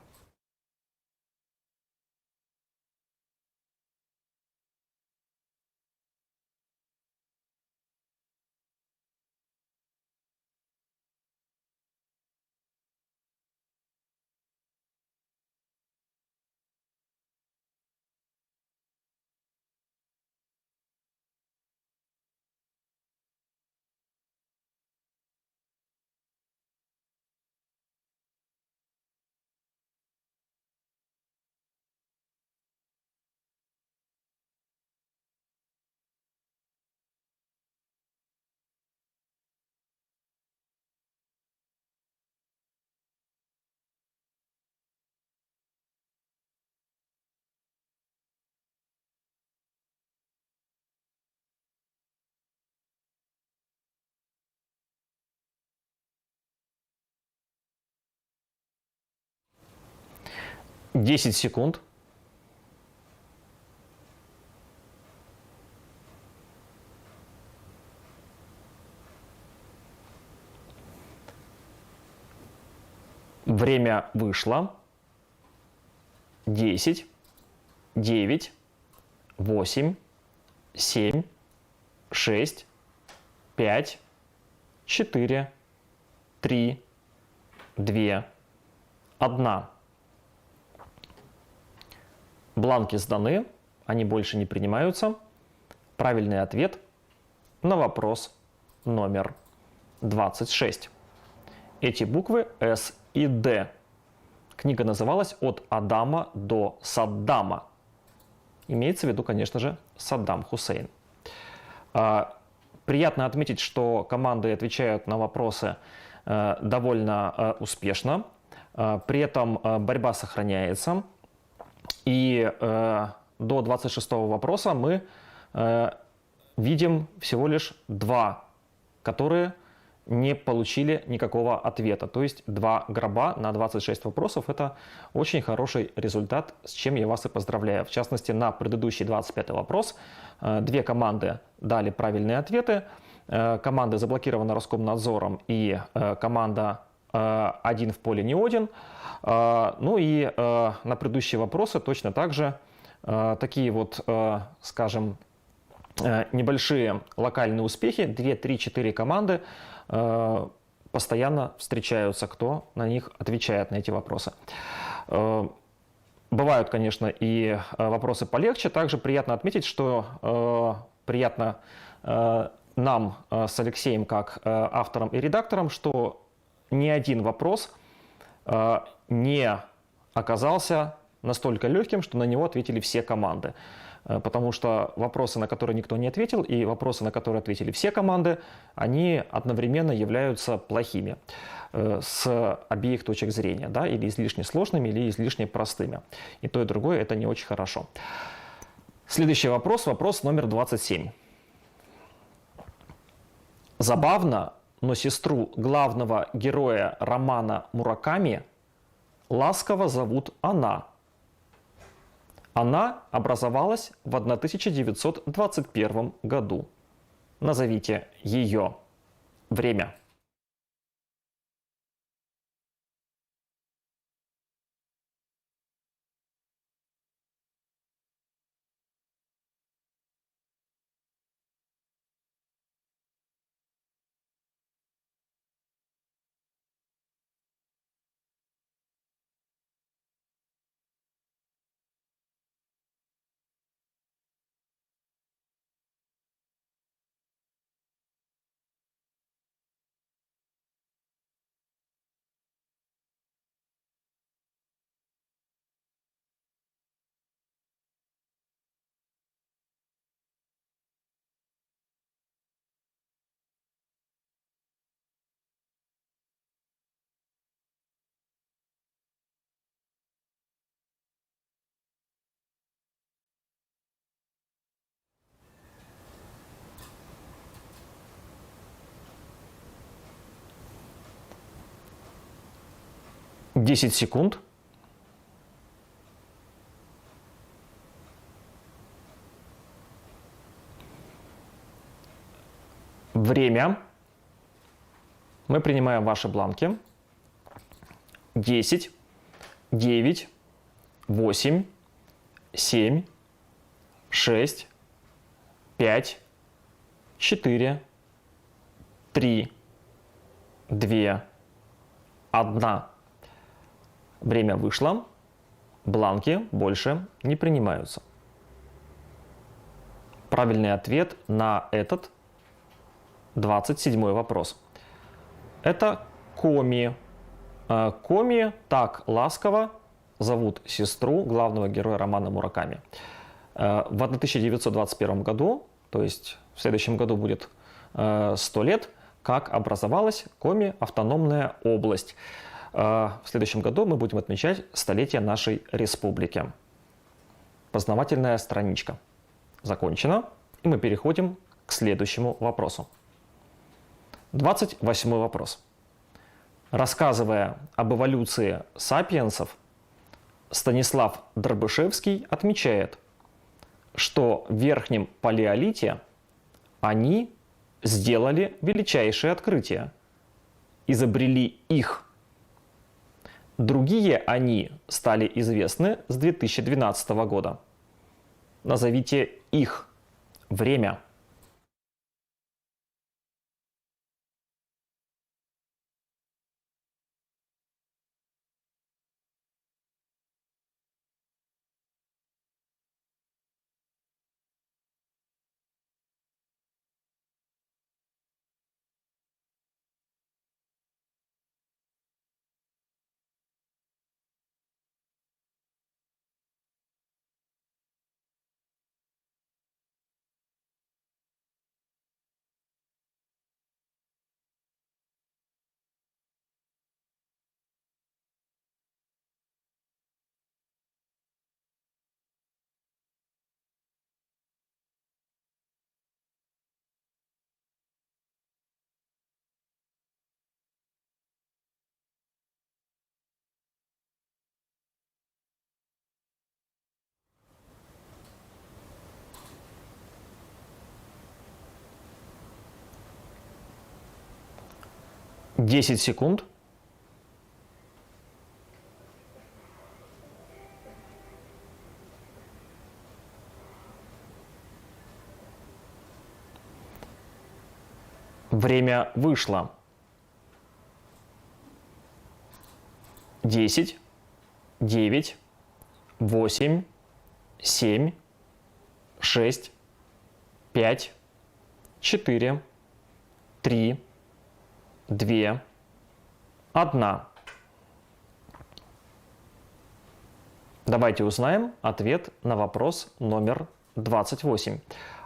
Десять секунд. Время вышло. 10, 9, 8, 7, 6, 5, 4, 3, 2, 1. Бланки сданы, они больше не принимаются. Правильный ответ на вопрос номер 26. Эти буквы С и Д. Книга называлась «От Адама до Саддама». Имеется в виду, конечно же, Саддам Хусейн. Приятно отметить, что команды отвечают на вопросы довольно успешно. При этом борьба сохраняется. И до 26-го вопроса мы видим всего лишь два, которые не получили никакого ответа. То есть 2 гроба на 26 вопросов – это очень хороший результат, с чем я вас и поздравляю. В частности, на предыдущий 25-й вопрос 2 команды дали правильные ответы. Команда заблокирована Роскомнадзором и команда «Один в поле не один». Ну и на предыдущие вопросы точно так же такие вот, скажем, небольшие локальные успехи. 2, 3, 4 команды постоянно встречаются, кто на них отвечает, на эти вопросы. Бывают, конечно, и вопросы полегче. Также приятно отметить, что приятно нам с Алексеем, как автором и редактором, что ни один вопрос не оказался настолько легким, что на него ответили все команды. потому что вопросы, на которые никто не ответил, и вопросы, на которые ответили все команды, они одновременно являются плохими с обеих точек зрения, да, или излишне сложными, или излишне простыми. И то, и другое – это не очень хорошо. Следующий вопрос, вопрос номер 27. Забавно, но сестру главного героя романа Мураками ласково зовут Она. Она образовалась в 1921 году. Назовите ее. Время. Десять секунд. Время. Мы принимаем ваши бланки. 10, 9, 8, 7, 6, 5, 4, 3, 2, 1. Время вышло. Бланки больше не принимаются. Правильный ответ на этот 27-й вопрос. Это Коми. Коми так ласково зовут сестру главного героя романа Мураками. В 1921 году, то есть в следующем году будет 100 лет, как образовалась Коми автономная область. В следующем году мы будем отмечать столетие нашей республики. Познавательная страничка закончена, и мы переходим к следующему вопросу. 28 вопрос. Рассказывая об эволюции сапиенсов, Станислав Дробышевский отмечает, что в верхнем палеолите они сделали величайшее открытие, изобрели их. Другие они стали известны с 2012 года. Назовите их. Время. Десять секунд. Время вышло. 10, 9, 8, 7, 6, 5, 4, 3, 2, 1. Давайте узнаем ответ на вопрос номер 28.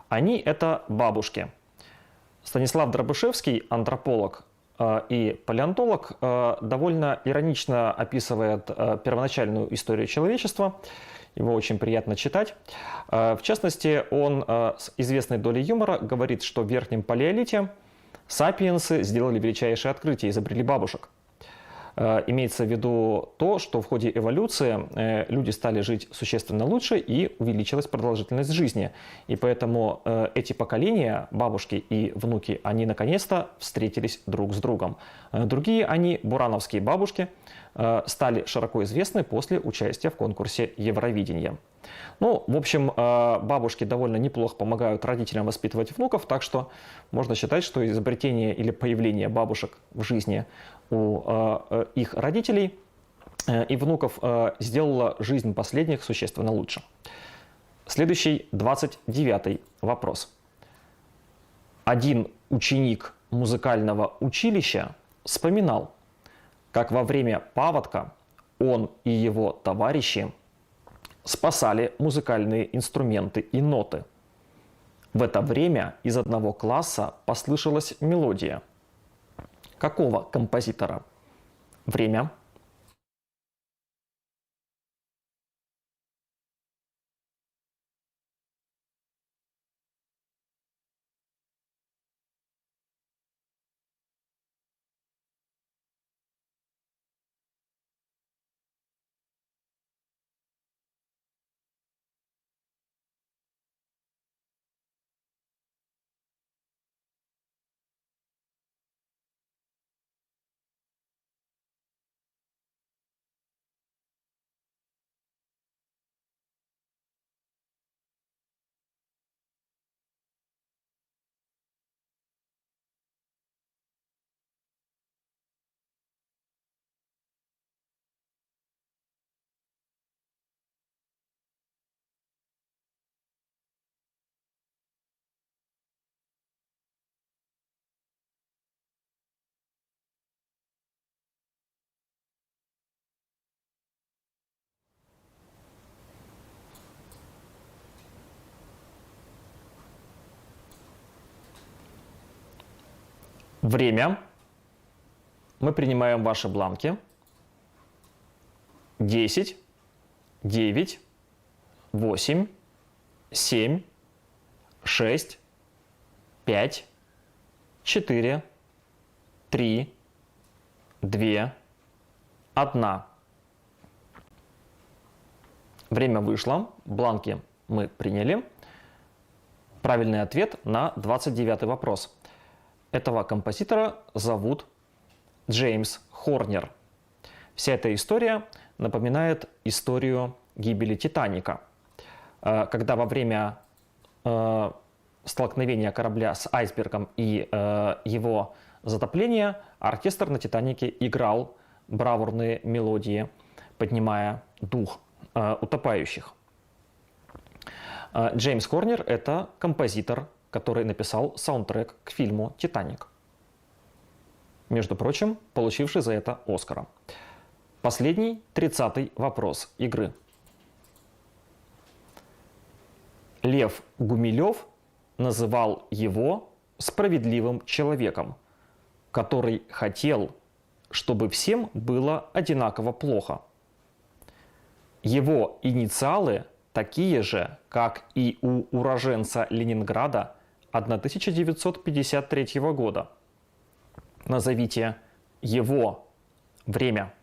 Они – это бабушки. Станислав Дробышевский, антрополог и палеонтолог, довольно иронично описывает первоначальную историю человечества. Его очень приятно читать. В частности, он с известной долей юмора говорит, что в Верхнем Палеолите сапиенсы сделали величайшее открытие, изобрели бабушек. Имеется в виду то, что в ходе эволюции люди стали жить существенно лучше и увеличилась продолжительность жизни. И поэтому эти поколения, бабушки и внуки, они наконец-то встретились друг с другом. Другие они, бурановские бабушки, стали широко известны после участия в конкурсе Евровидения. Ну, в общем, бабушки довольно неплохо помогают родителям воспитывать внуков, так что можно считать, что изобретение или появление бабушек в жизни у их родителей и внуков сделало жизнь последних существенно лучше. Следующий, 29-й вопрос. Один ученик музыкального училища вспоминал, как во время паводка он и его товарищи спасали музыкальные инструменты и ноты. В это время из одного класса послышалась мелодия. Какого композитора? Время. Время. Мы принимаем ваши бланки. 10, 9, 8, 7, 6, 5, 4, 3, 2, 1. Время вышло, бланки мы приняли. Правильный ответ на 29-й вопрос. Этого композитора зовут Джеймс Хорнер. Вся эта история напоминает историю гибели Титаника, когда во время столкновения корабля с айсбергом и его затопления оркестр на Титанике играл бравурные мелодии, поднимая дух утопающих. Джеймс Хорнер – это композитор, который написал саундтрек к фильму «Титаник». Между прочим, получивший за это Оскара. Последний, 30-й вопрос игры. Лев Гумилев называл его справедливым человеком, который хотел, чтобы всем было одинаково плохо. Его инициалы такие же, как и у уроженца Ленинграда 1953 года. Назовите его время.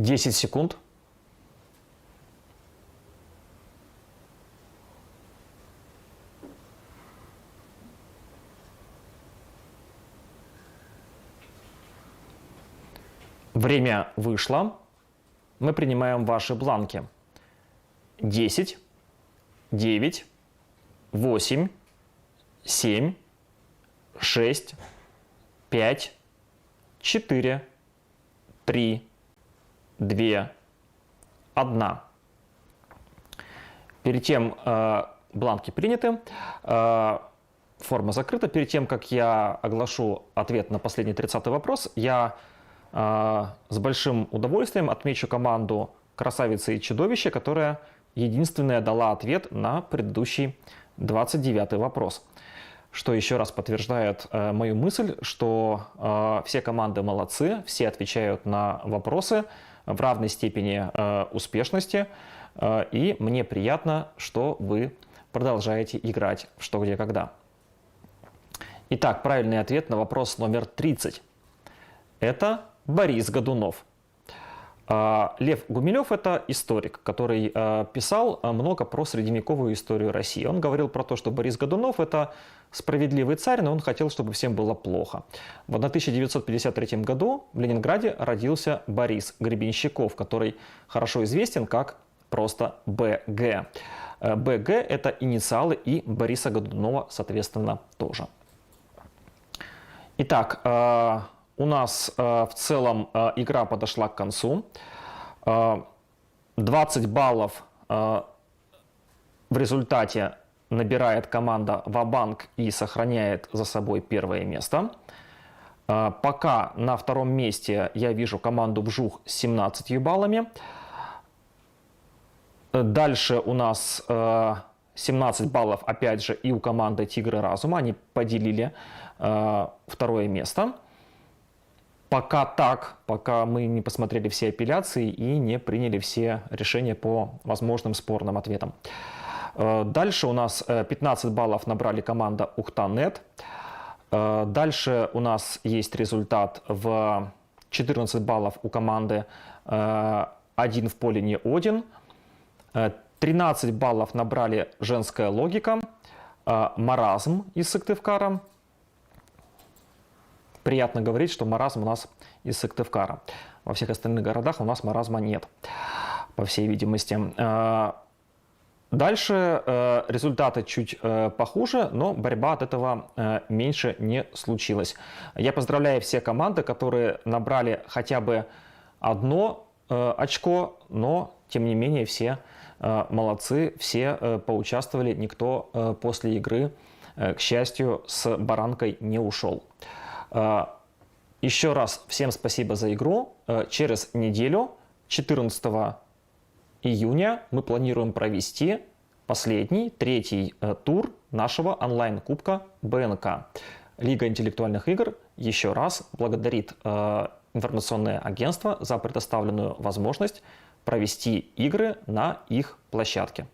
10 секунд. Время вышло. Мы принимаем ваши бланки. 10, 9, 8, 7, 6, 5, 4, 3, 2, 1. Перед тем, бланки приняты, форма закрыта. Перед тем, как я оглашу ответ на последний 30-й вопрос, я с большим удовольствием отмечу команду «Красавица и чудовище», которая единственная дала ответ на предыдущий 29-й вопрос. Что еще раз подтверждает мою мысль, что все команды молодцы, все отвечают на вопросы в равной степени успешности. И мне приятно, что вы продолжаете играть в «Что, где, когда». Итак, правильный ответ на вопрос номер 30. Это Борис Годунов. Лев Гумилев – это историк, который писал много про средневековую историю России. Он говорил про то, что Борис Годунов – это справедливый царь, но он хотел, чтобы всем было плохо. В 1953 году в Ленинграде родился Борис Гребенщиков, который хорошо известен как просто БГ. БГ – это инициалы и Бориса Годунова, соответственно, тоже. Итак, у нас в целом игра подошла к концу. 20 баллов в результате набирает команда «Ва-банк» и сохраняет за собой первое место. Пока на втором месте я вижу команду «Вжух» с 17 баллами. Дальше у нас 17 баллов опять же и у команды «Тигры разума». Они поделили второе место. Пока так, пока мы не посмотрели все апелляции и не приняли все решения по возможным спорным ответам. Дальше у нас 15 баллов набрали команда «Ухта.нет». Дальше у нас есть результат в 14 баллов у команды «Один в поле не один». 13 баллов набрали «Женская логика», «Маразм» из Сыктывкара. Приятно говорить, что маразм у нас из Сыктывкара. Во всех остальных городах у нас маразма нет, по всей видимости. Дальше результаты чуть похуже, но борьба от этого меньше не случилась. Я поздравляю все команды, которые набрали хотя бы одно очко, но тем не менее все молодцы, все поучаствовали, никто после игры, к счастью, с баранкой не ушел. Еще раз всем спасибо за игру. Через неделю, 14 июня, мы планируем провести последний, третий тур нашего онлайн-кубка БНК. Лига интеллектуальных игр еще раз благодарит информационное агентство за предоставленную возможность провести игры на их площадке.